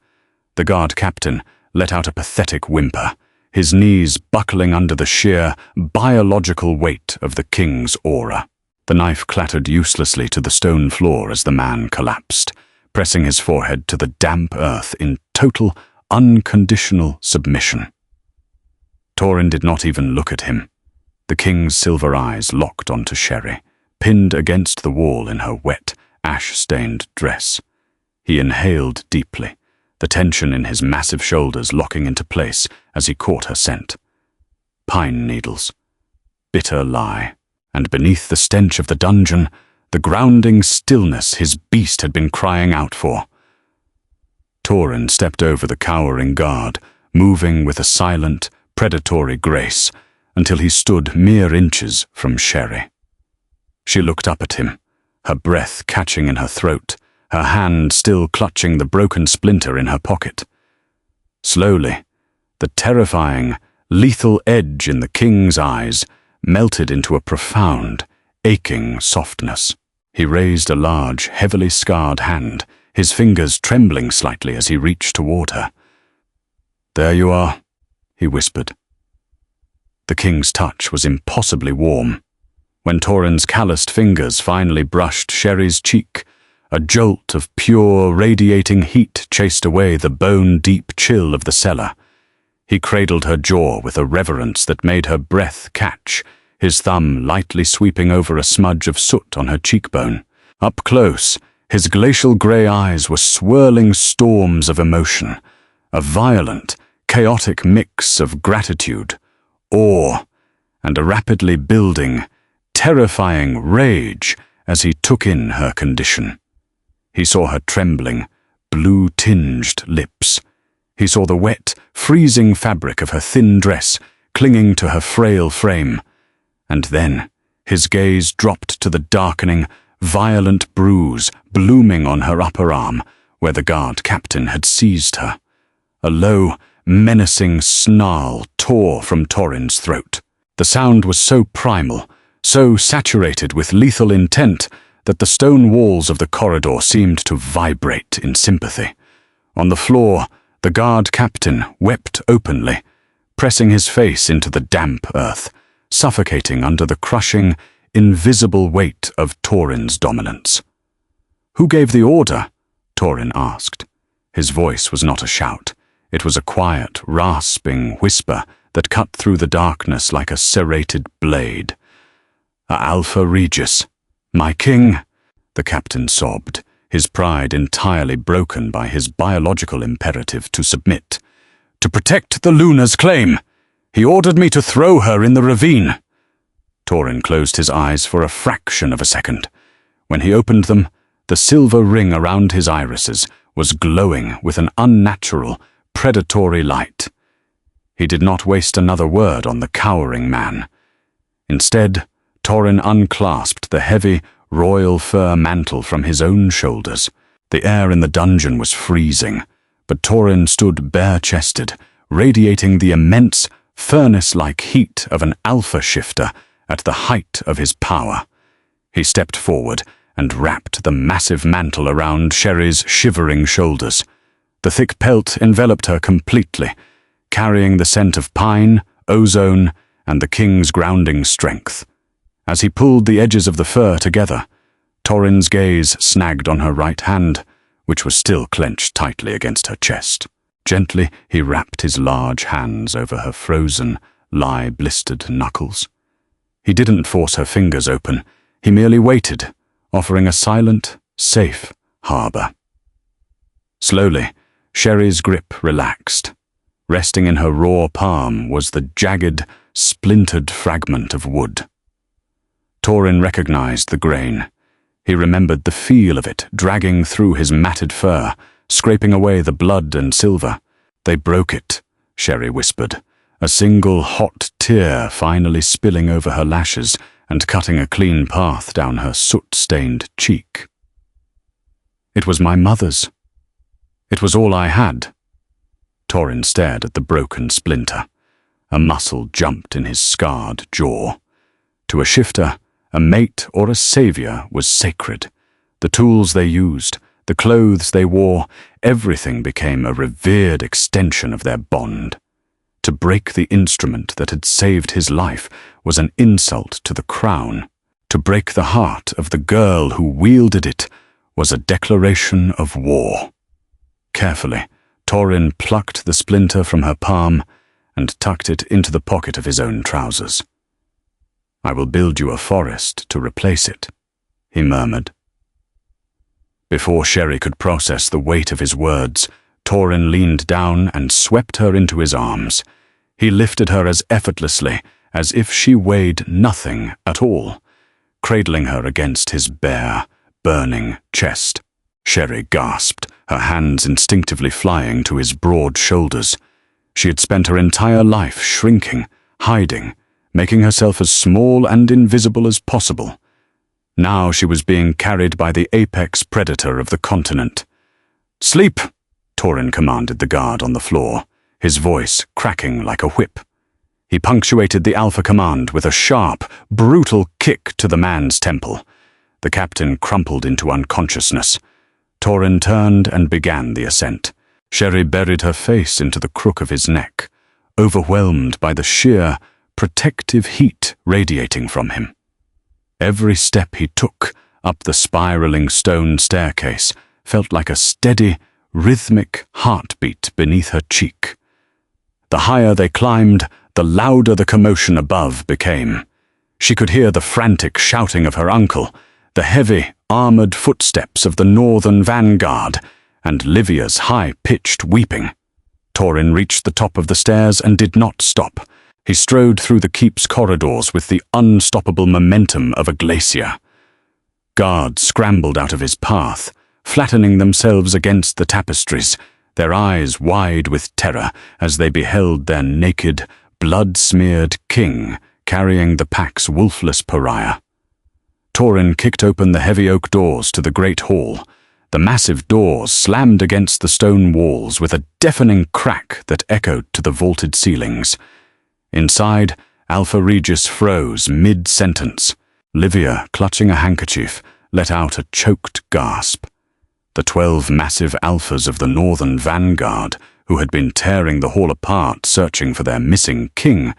The guard captain let out a pathetic whimper, his knees buckling under the sheer, biological weight of the king's aura. The knife clattered uselessly to the stone floor as the man collapsed, pressing his forehead to the damp earth in total, unconditional submission. Torin did not even look at him. The king's silver eyes locked onto Sherry, pinned against the wall in her wet, ash-stained dress. He inhaled deeply, the tension in his massive shoulders locking into place as he caught her scent. Pine needles. Bitter lie. And beneath the stench of the dungeon, the grounding stillness his beast had been crying out for. Torin stepped over the cowering guard, moving with a silent, predatory grace, until he stood mere inches from Sherry. She looked up at him, her breath catching in her throat, her hand still clutching the broken splinter in her pocket. Slowly, the terrifying, lethal edge in the king's eyes melted into a profound, aching softness. He raised a large, heavily scarred hand, his fingers trembling slightly as he reached toward her. "There you are," he whispered. The king's touch was impossibly warm. When Torin's calloused fingers finally brushed Sherry's cheek, a jolt of pure, radiating heat chased away the bone-deep chill of the cellar. He cradled her jaw with a reverence that made her breath catch, his thumb lightly sweeping over a smudge of soot on her cheekbone. Up close, his glacial grey eyes were swirling storms of emotion, a violent, chaotic mix of gratitude, awe, and a rapidly building, terrifying rage as he took in her condition. He saw her trembling, blue-tinged lips. He saw the wet, freezing fabric of her thin dress clinging to her frail frame. And then his gaze dropped to the darkening, violent bruise blooming on her upper arm where the guard captain had seized her. A low, menacing snarl tore from Torin's throat. The sound was so primal, so saturated with lethal intent, that the stone walls of the corridor seemed to vibrate in sympathy. On the floor, the guard captain wept openly, pressing his face into the damp earth, suffocating under the crushing, invisible weight of Torin's dominance. "Who gave the order?" Torin asked. His voice was not a shout. It was a quiet, rasping whisper that cut through the darkness like a serrated blade. "Alpha Regis, my king," the captain sobbed, his pride entirely broken by his biological imperative to submit. "To protect the Luna's claim, he ordered me to throw her in the ravine." Torin closed his eyes for a fraction of a second. When he opened them, the silver ring around his irises was glowing with an unnatural, predatory light. He did not waste another word on the cowering man. Instead, Torin unclasped the heavy, royal fur mantle from his own shoulders. The air in the dungeon was freezing, but Torin stood bare-chested, radiating the immense, furnace-like heat of an alpha shifter at the height of his power. He stepped forward and wrapped the massive mantle around Sherry's shivering shoulders. The thick pelt enveloped her completely, carrying the scent of pine, ozone, and the king's grounding strength. As he pulled the edges of the fur together, Torin's gaze snagged on her right hand, which was still clenched tightly against her chest. Gently, he wrapped his large hands over her frozen, lie-blistered knuckles. He didn't force her fingers open. He merely waited, offering a silent, safe harbor. Slowly, Sherry's grip relaxed. Resting in her raw palm was the jagged, splintered fragment of wood. Torin recognized the grain. He remembered the feel of it dragging through his matted fur, scraping away the blood and silver. "They broke it," Sherry whispered, a single hot tear finally spilling over her lashes and cutting a clean path down her soot-stained cheek. "It was my mother's. It was all I had." Torin stared at the broken splinter. A muscle jumped in his scarred jaw. To a shifter, a mate or a savior was sacred. The tools they used, the clothes they wore, everything became a revered extension of their bond. To break the instrument that had saved his life was an insult to the crown. To break the heart of the girl who wielded it was a declaration of war. Carefully, Torin plucked the splinter from her palm and tucked it into the pocket of his own trousers. "I will build you a forest to replace it," he murmured. Before Sherry could process the weight of his words, Torin leaned down and swept her into his arms. He lifted her as effortlessly as if she weighed nothing at all, cradling her against his bare, burning chest. Sherry gasped, her hands instinctively flying to his broad shoulders. She had spent her entire life shrinking, hiding, making herself as small and invisible as possible. Now she was being carried by the apex predator of the continent. "Sleep!" Torin commanded the guard on the floor, his voice cracking like a whip. He punctuated the alpha command with a sharp, brutal kick to the man's temple. The captain crumpled into unconsciousness. Torin turned and began the ascent. Sherry buried her face into the crook of his neck, overwhelmed by the sheer, protective heat radiating from him. Every step he took up the spiraling stone staircase felt like a steady, rhythmic heartbeat beneath her cheek. The higher they climbed, the louder the commotion above became. She could hear the frantic shouting of her uncle, the heavy, armored footsteps of the northern vanguard, and Livia's high-pitched weeping. Torin reached the top of the stairs and did not stop. He strode through the keep's corridors with the unstoppable momentum of a glacier. Guards scrambled out of his path, flattening themselves against the tapestries, their eyes wide with terror as they beheld their naked, blood-smeared king carrying the pack's wolfless pariah. Torin kicked open the heavy oak doors to the great hall. The massive doors slammed against the stone walls with a deafening crack that echoed to the vaulted ceilings. Inside, Alpha Regis froze mid-sentence. Livia, clutching a handkerchief, let out a choked gasp. The 12 massive alphas of the northern vanguard, who had been tearing the hall apart searching for their missing king,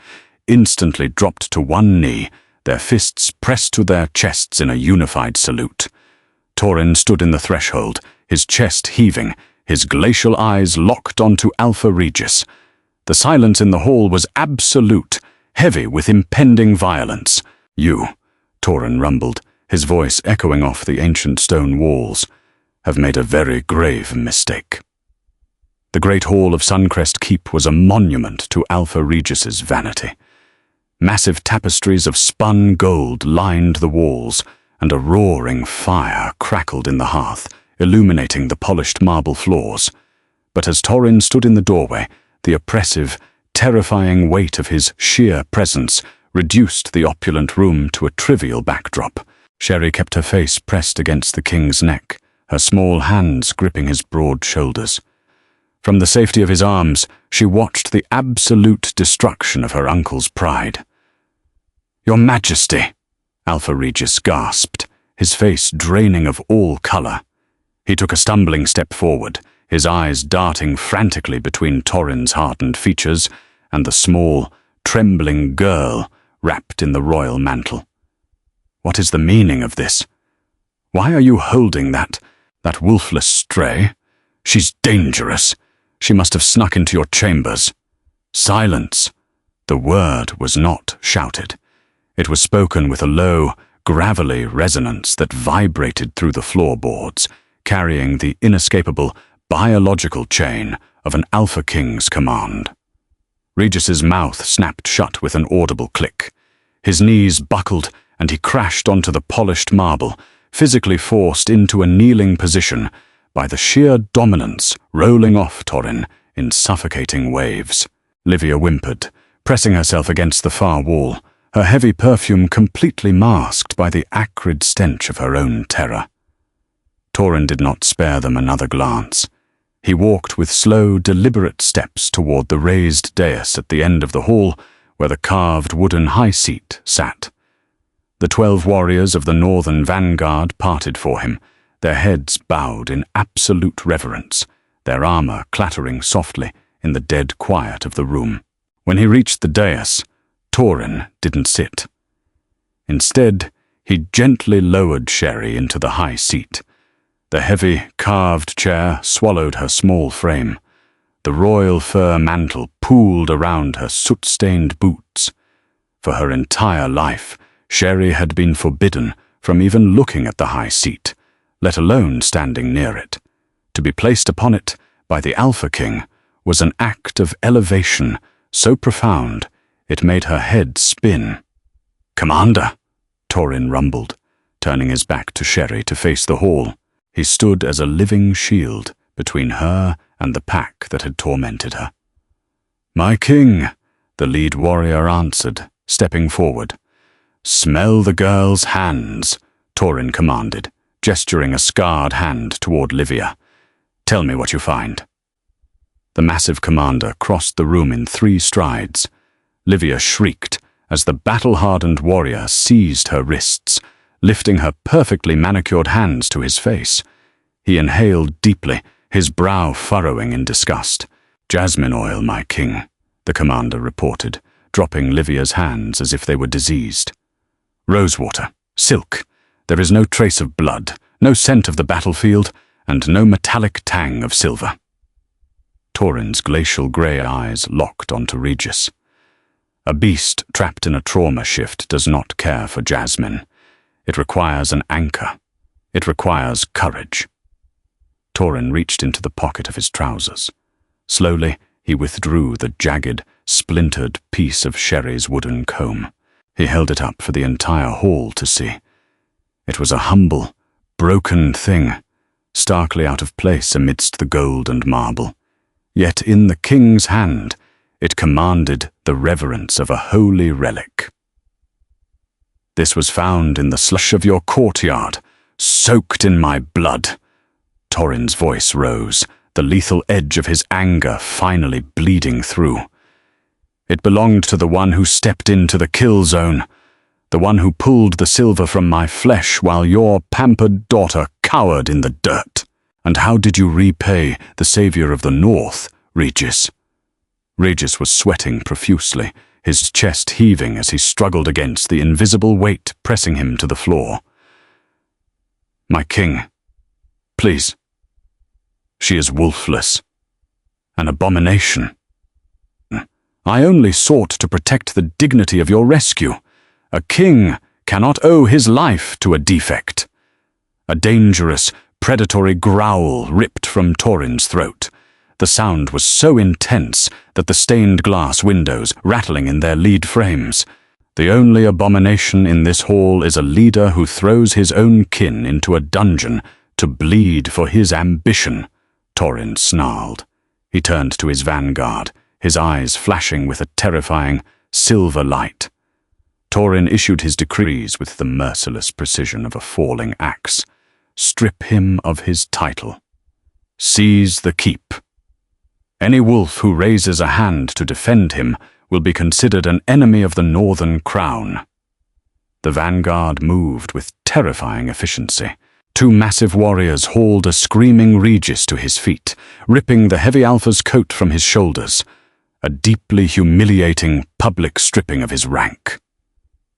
instantly dropped to one knee, their fists pressed to their chests in a unified salute. Torin stood in the threshold, his chest heaving, his glacial eyes locked onto Alpha Regis. The silence in the hall was absolute, heavy with impending violence. "You," Torin rumbled, his voice echoing off the ancient stone walls, "have made a very grave mistake." The great hall of Suncrest Keep was a monument to Alpha Regis's vanity. Massive tapestries of spun gold lined the walls, and a roaring fire crackled in the hearth, illuminating the polished marble floors. But as Torin stood in the doorway, the oppressive, terrifying weight of his sheer presence reduced the opulent room to a trivial backdrop. Sherry kept her face pressed against the king's neck, her small hands gripping his broad shoulders. From the safety of his arms, she watched the absolute destruction of her uncle's pride. "Your Majesty," Alpha Regis gasped, his face draining of all color. He took a stumbling step forward, his eyes darting frantically between Torin's hardened features and the small, trembling girl wrapped in the royal mantle. "What is the meaning of this? Why are you holding that wolfless stray? She's dangerous. She must have snuck into your chambers." "Silence!" The word was not shouted. It was spoken with a low, gravelly resonance that vibrated through the floorboards, carrying the inescapable, biological chain of an Alpha King's command. Regis's mouth snapped shut with an audible click. His knees buckled and he crashed onto the polished marble, physically forced into a kneeling position by the sheer dominance rolling off Torin in suffocating waves. Livia whimpered, pressing herself against the far wall, her heavy perfume completely masked by the acrid stench of her own terror. Torin did not spare them another glance. He walked with slow, deliberate steps toward the raised dais at the end of the hall where the carved wooden high seat sat. The 12 warriors of the northern vanguard parted for him, their heads bowed in absolute reverence, their armor clattering softly in the dead quiet of the room. When he reached the dais, Torin didn't sit. Instead, he gently lowered Sherry into the high seat. The heavy, carved chair swallowed her small frame. The royal fur mantle pooled around her soot-stained boots. For her entire life, Sherry had been forbidden from even looking at the high seat, let alone standing near it. To be placed upon it by the Alpha King was an act of elevation so profound it made her head spin. "Commander," Torin rumbled, turning his back to Sherry to face the hall. He stood as a living shield between her and the pack that had tormented her. "My king," the lead warrior answered, stepping forward. "Smell the girl's hands," Torin commanded, gesturing a scarred hand toward Livia. "Tell me what you find." The massive commander crossed the room in 3 strides. Livia shrieked as the battle-hardened warrior seized her wrists, lifting her perfectly manicured hands to his face. He inhaled deeply, his brow furrowing in disgust. "Jasmine oil, my king," the commander reported, dropping Livia's hands as if they were diseased. "Rosewater, silk. There is no trace of blood, no scent of the battlefield, and no metallic tang of silver." Torin's glacial grey eyes locked onto Regis. A beast trapped in a trauma shift does not care for jasmine. It requires an anchor. It requires courage. Torin reached into the pocket of his trousers. Slowly, he withdrew the jagged, splintered piece of Sherry's wooden comb. He held it up for the entire hall to see. It was a humble, broken thing, starkly out of place amidst the gold and marble. Yet in the king's hand, it commanded the reverence of a holy relic. "This was found in the slush of your courtyard, soaked in my blood." Torin's voice rose, the lethal edge of his anger finally bleeding through. "It belonged to the one who stepped into the kill zone, the one who pulled the silver from my flesh while your pampered daughter cowered in the dirt. And how did you repay the savior of the North, Regis?" Regis was sweating profusely, his chest heaving as he struggled against the invisible weight pressing him to the floor. "My king, please. She is wolfless. An abomination. I only sought to protect the dignity of your rescue. A king cannot owe his life to a defect." A dangerous, predatory growl ripped from Torin's throat. The sound was so intense that the stained glass windows rattling in their lead frames. "The only abomination in this hall is a leader who throws his own kin into a dungeon to bleed for his ambition," Torin snarled. He turned to his vanguard, his eyes flashing with a terrifying silver light. Torin issued his decrees with the merciless precision of a falling axe. Strip him of his title. Seize the keep. Any wolf who raises a hand to defend him will be considered an enemy of the Northern Crown. The vanguard moved with terrifying efficiency. 2 massive warriors hauled a screaming Regis to his feet, ripping the heavy alpha's coat from his shoulders, a deeply humiliating public stripping of his rank.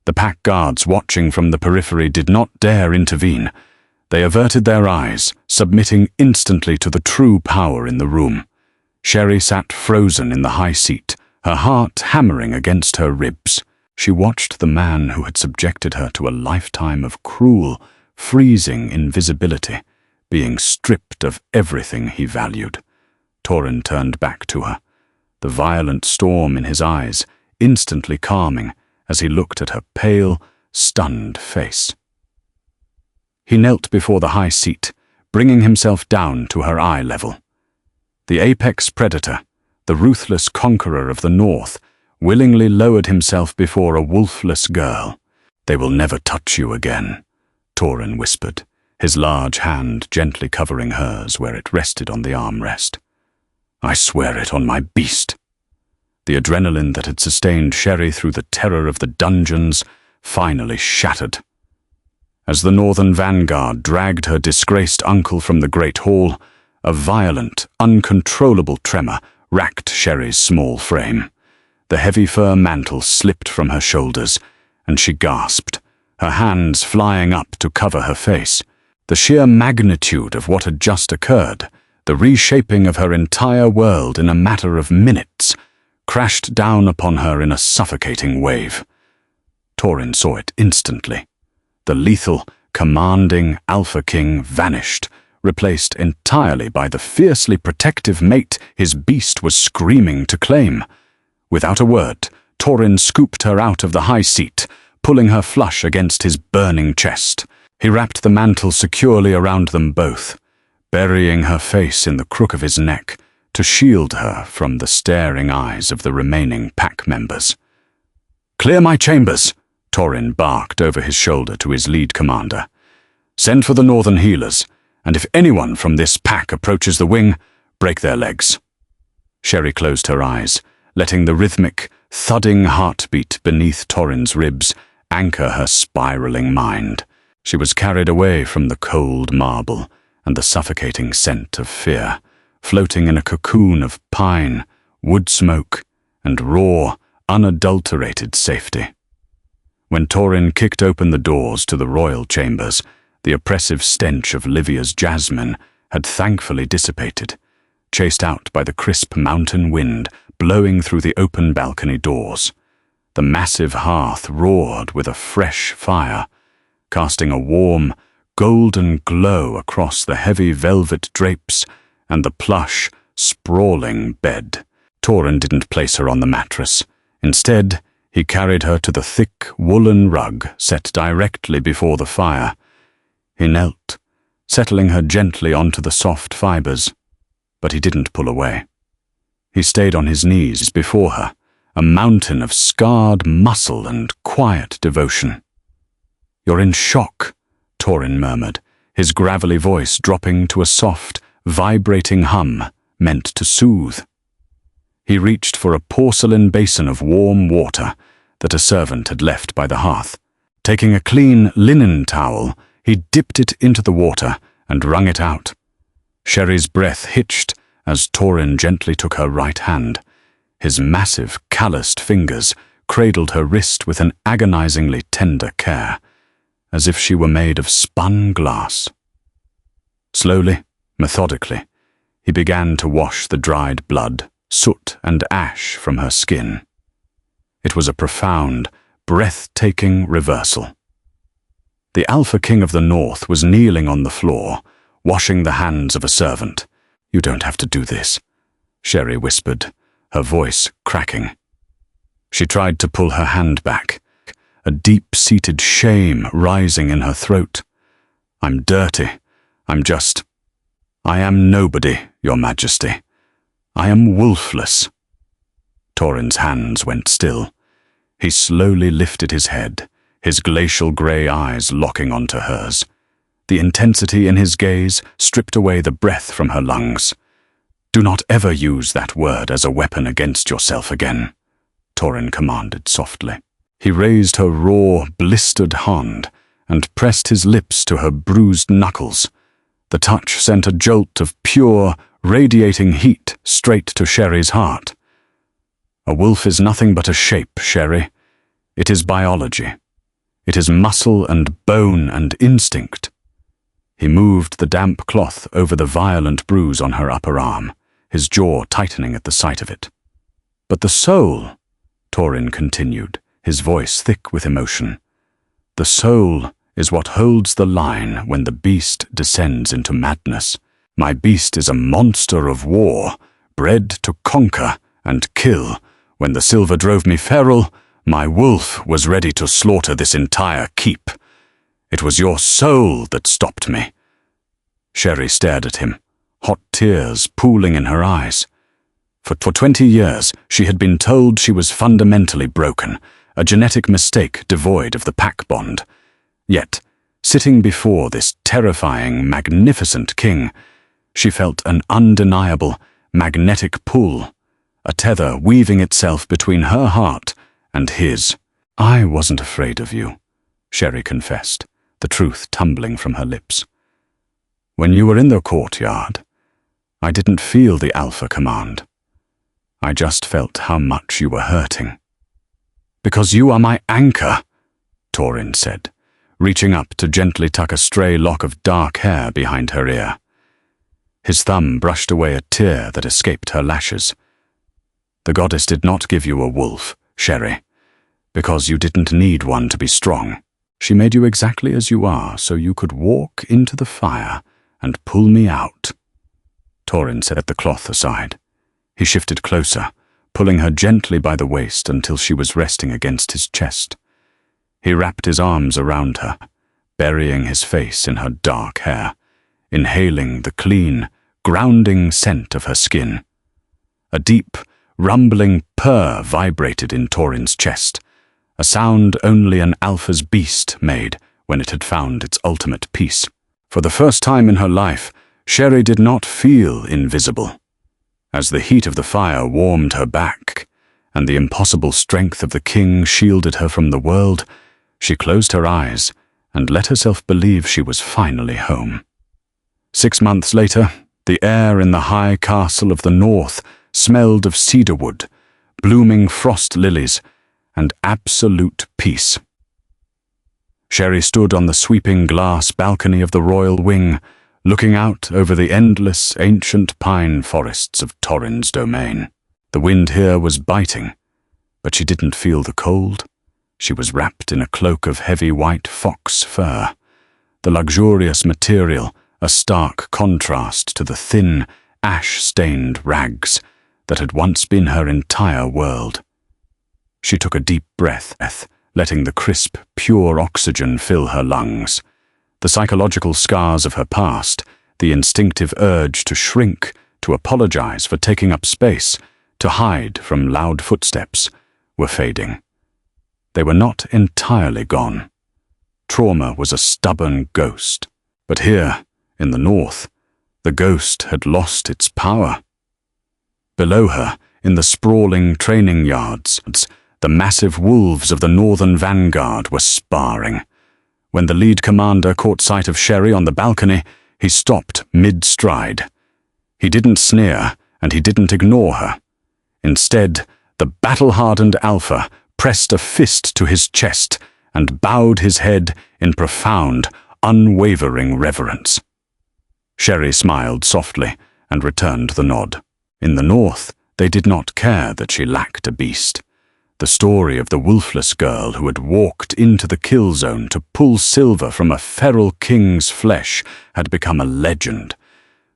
The pack guards watching from the periphery did not dare intervene. They averted their eyes, submitting instantly to the true power in the room. Sherry sat frozen in the high seat, her heart hammering against her ribs. She watched the man who had subjected her to a lifetime of cruel, freezing invisibility being stripped of everything he valued. Torin turned back to her, the violent storm in his eyes instantly calming as he looked at her pale, stunned face. He knelt before the high seat, bringing himself down to her eye level. The apex predator, the ruthless conqueror of the North, willingly lowered himself before a wolfless girl. "They will never touch you again," Torin whispered, his large hand gently covering hers where it rested on the armrest. "I swear it on my beast." The adrenaline that had sustained Sherry through the terror of the dungeons finally shattered. As the Northern vanguard dragged her disgraced uncle from the Great Hall, a violent, uncontrollable tremor racked Sherry's small frame. The heavy fur mantle slipped from her shoulders, and she gasped, her hands flying up to cover her face. The sheer magnitude of what had just occurred, the reshaping of her entire world in a matter of minutes, crashed down upon her in a suffocating wave. Torin saw it instantly. The lethal, commanding Alpha King vanished, replaced entirely by the fiercely protective mate his beast was screaming to claim. Without a word, Torin scooped her out of the high seat, pulling her flush against his burning chest. He wrapped the mantle securely around them both, burying her face in the crook of his neck to shield her from the staring eyes of the remaining pack members. "Clear my chambers," Torin barked over his shoulder to his lead commander. "Send for the Northern healers, and if anyone from this pack approaches the wing, break their legs." Sherry closed her eyes, letting the rhythmic, thudding heartbeat beneath Torin's ribs anchor her spiraling mind. She was carried away from the cold marble and the suffocating scent of fear, floating in a cocoon of pine, wood smoke, and raw, unadulterated safety. When Torin kicked open the doors to the royal chambers, the oppressive stench of Livia's jasmine had thankfully dissipated, chased out by the crisp mountain wind blowing through the open balcony doors. The massive hearth roared with a fresh fire, casting a warm, golden glow across the heavy velvet drapes and the plush, sprawling bed. Torin didn't place her on the mattress. Instead, he carried her to the thick woolen rug set directly before the fire. He knelt, settling her gently onto the soft fibers, but he didn't pull away. He stayed on his knees before her, a mountain of scarred muscle and quiet devotion. "You're in shock," Torin murmured, his gravelly voice dropping to a soft, vibrating hum meant to soothe. He reached for a porcelain basin of warm water that a servant had left by the hearth. Taking a clean linen towel, he dipped it into the water and wrung it out. Sherry's breath hitched as Torin gently took her right hand. His massive, calloused fingers cradled her wrist with an agonizingly tender care, as if she were made of spun glass. Slowly, methodically, he began to wash the dried blood, soot and ash from her skin. It was a profound, breathtaking reversal. The Alpha King of the North was kneeling on the floor, washing the hands of a servant. "You don't have to do this," Sherry whispered, her voice cracking. She tried to pull her hand back, a deep-seated shame rising in her throat. "I'm dirty. I am nobody, Your Majesty. I am wolfless." Torin's hands went still. He slowly lifted his head, his glacial grey eyes locking onto hers. The intensity in his gaze stripped away the breath from her lungs. "Do not ever use that word as a weapon against yourself again," Torin commanded softly. He raised her raw, blistered hand and pressed his lips to her bruised knuckles. The touch sent a jolt of pure, radiating heat straight to Sherry's heart. "A wolf is nothing but a shape, Sherry. It is biology. It is muscle and bone and instinct." He moved the damp cloth over the violent bruise on her upper arm, his jaw tightening at the sight of it. "But the soul," Torin continued, his voice thick with emotion, "the soul is what holds the line when the beast descends into madness. My beast is a monster of war, bred to conquer and kill. When the silver drove me feral, my wolf was ready to slaughter this entire keep. It was your soul that stopped me." Sherry stared at him, hot tears pooling in her eyes. For 20 years, she had been told she was fundamentally broken, a genetic mistake devoid of the pack bond. Yet, sitting before this terrifying, magnificent king, she felt an undeniable, magnetic pull, a tether weaving itself between her heart and his. "I wasn't afraid of you," Sherry confessed, the truth tumbling from her lips. "When you were in the courtyard, I didn't feel the alpha command. I just felt how much you were hurting." "Because you are my anchor," Torin said, reaching up to gently tuck a stray lock of dark hair behind her ear. His thumb brushed away a tear that escaped her lashes. "The goddess did not give you a wolf, Sherry, because you didn't need one to be strong. She made you exactly as you are so you could walk into the fire and pull me out." Torin set the cloth aside. He shifted closer, pulling her gently by the waist until she was resting against his chest. He wrapped his arms around her, burying his face in her dark hair, inhaling the clean, grounding scent of her skin. A deep, rumbling purr vibrated in Torin's chest, a sound only an alpha's beast made when it had found its ultimate peace. For the first time in her life, Sherry did not feel invisible. As the heat of the fire warmed her back, and the impossible strength of the king shielded her from the world, she closed her eyes and let herself believe she was finally home. 6 months later, the air in the high castle of the north smelled of cedarwood, blooming frost lilies, and absolute peace. Sherry stood on the sweeping glass balcony of the royal wing, looking out over the endless, ancient pine forests of Torin's domain. The wind here was biting, but she didn't feel the cold. She was wrapped in a cloak of heavy white fox fur, the luxurious material a stark contrast to the thin, ash-stained rags that had once been her entire world. She took a deep breath, letting the crisp, pure oxygen fill her lungs. The psychological scars of her past, the instinctive urge to shrink, to apologize for taking up space, to hide from loud footsteps, were fading. They were not entirely gone. Trauma was a stubborn ghost. But here, in the north, the ghost had lost its power. Below her, in the sprawling training yards, the massive wolves of the northern vanguard were sparring. When the lead commander caught sight of Sherry on the balcony, he stopped mid-stride. He didn't sneer, and he didn't ignore her. Instead, the battle-hardened alpha pressed a fist to his chest and bowed his head in profound, unwavering reverence. Sherry smiled softly and returned the nod. In the north, they did not care that she lacked a beast. The story of the wolfless girl who had walked into the kill zone to pull silver from a feral king's flesh had become a legend.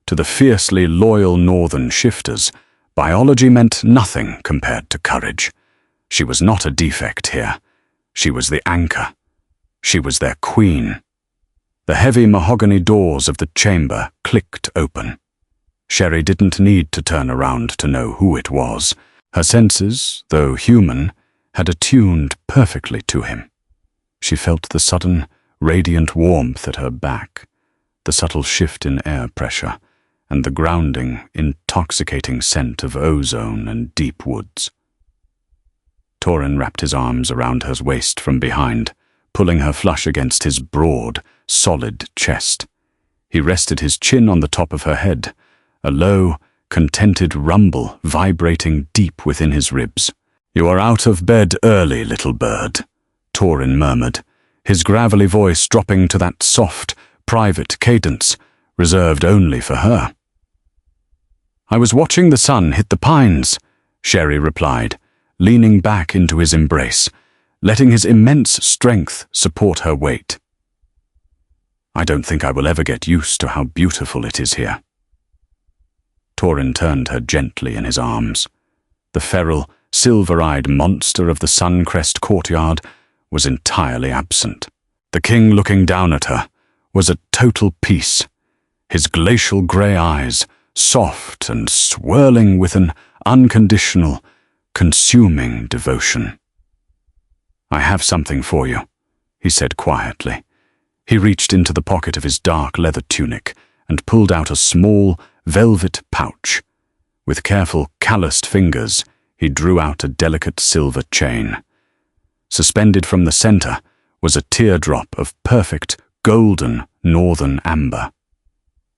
To the fiercely loyal northern shifters, biology meant nothing compared to courage. She was not a defect here. She was the anchor. She was their queen. The heavy mahogany doors of the chamber clicked open. Sherry didn't need to turn around to know who it was. Her senses, though human, had attuned perfectly to him. She felt the sudden, radiant warmth at her back, the subtle shift in air pressure, and the grounding, intoxicating scent of ozone and deep woods. Torin wrapped his arms around her waist from behind, pulling her flush against his broad, solid chest. He rested his chin on the top of her head, a low, contented rumble vibrating deep within his ribs. "You are out of bed early, little bird," Torin murmured, his gravelly voice dropping to that soft, private cadence, reserved only for her. "I was watching the sun hit the pines," Sherry replied, leaning back into his embrace, letting his immense strength support her weight. I don't think I will ever get used to how beautiful it is here." Torin turned her gently in his arms. The feral, silver-eyed monster of the Suncrest courtyard was entirely absent. The king, looking down at her, was at total peace, his glacial grey eyes soft and swirling with an unconditional, consuming devotion. "I have something for you," he said quietly. He reached into the pocket of his dark leather tunic and pulled out a small, velvet pouch. With careful, calloused fingers, he drew out a delicate silver chain. Suspended from the center was a teardrop of perfect, golden northern amber.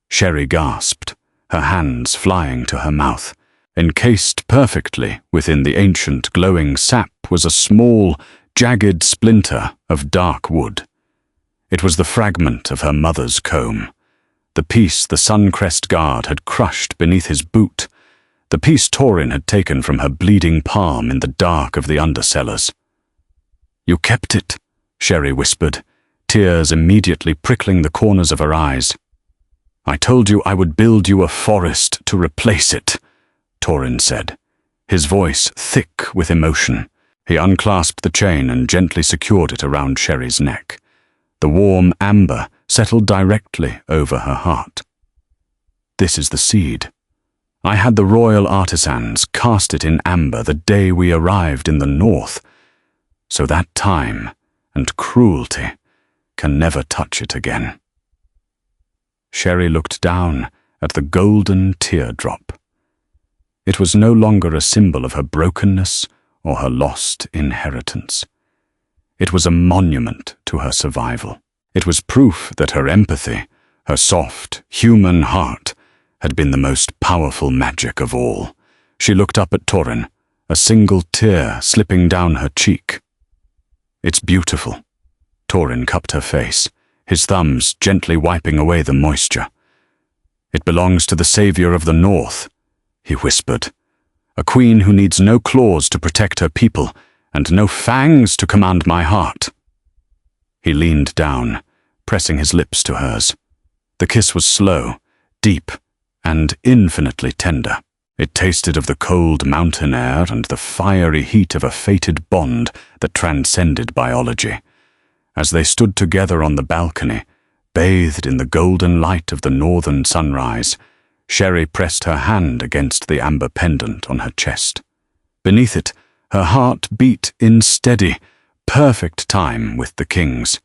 Sherry gasped, her hands flying to her mouth. Encased perfectly within the ancient glowing sap was a small, jagged splinter of dark wood. It was the fragment of her mother's comb, the piece the Suncrest guard had crushed beneath his boot, the piece Torin had taken from her bleeding palm in the dark of the undercellars. "You kept it," Sherry whispered, tears immediately prickling the corners of her eyes. "I told you I would build you a forest to replace it," Torin said, his voice thick with emotion. He unclasped the chain and gently secured it around Sherry's neck. The warm amber settled directly over her heart. "This is the seed. I had the royal artisans cast it in amber the day we arrived in the north, so that time and cruelty can never touch it again." Sherry looked down at the golden teardrop. It was no longer a symbol of her brokenness or her lost inheritance. It was a monument to her survival. It was proof that her empathy, her soft, human heart, had been the most powerful magic of all. She looked up at Torin, a single tear slipping down her cheek. "It's beautiful." Torin cupped her face, his thumbs gently wiping away the moisture. "It belongs to the savior of the north," he whispered. "A queen who needs no claws to protect her people, and no fangs to command my heart." He leaned down, pressing his lips to hers. The kiss was slow, deep, and infinitely tender. It tasted of the cold mountain air and the fiery heat of a fated bond that transcended biology. As they stood together on the balcony, bathed in the golden light of the northern sunrise, Sherry pressed her hand against the amber pendant on her chest. Beneath it, her heart beat in steady, perfect time with the king's.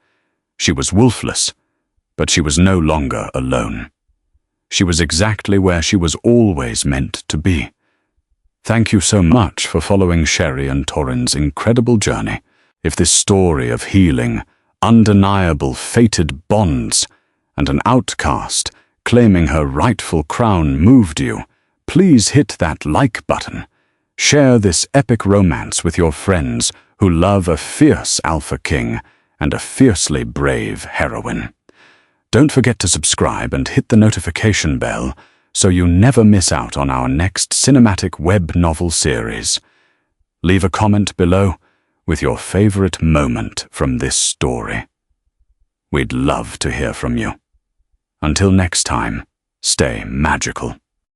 She was wolfless, but she was no longer alone. She was exactly where she was always meant to be. Thank you so much for following Sherry and Torin's incredible journey. If this story of healing, undeniable fated bonds, and an outcast claiming her rightful crown moved you, please hit that like button. Share this epic romance with your friends who love a fierce alpha king and a fiercely brave heroine. Don't forget to subscribe and hit the notification bell so you never miss out on our next cinematic web novel series. Leave a comment below with your favorite moment from this story. We'd love to hear from you. Until next time, stay magical.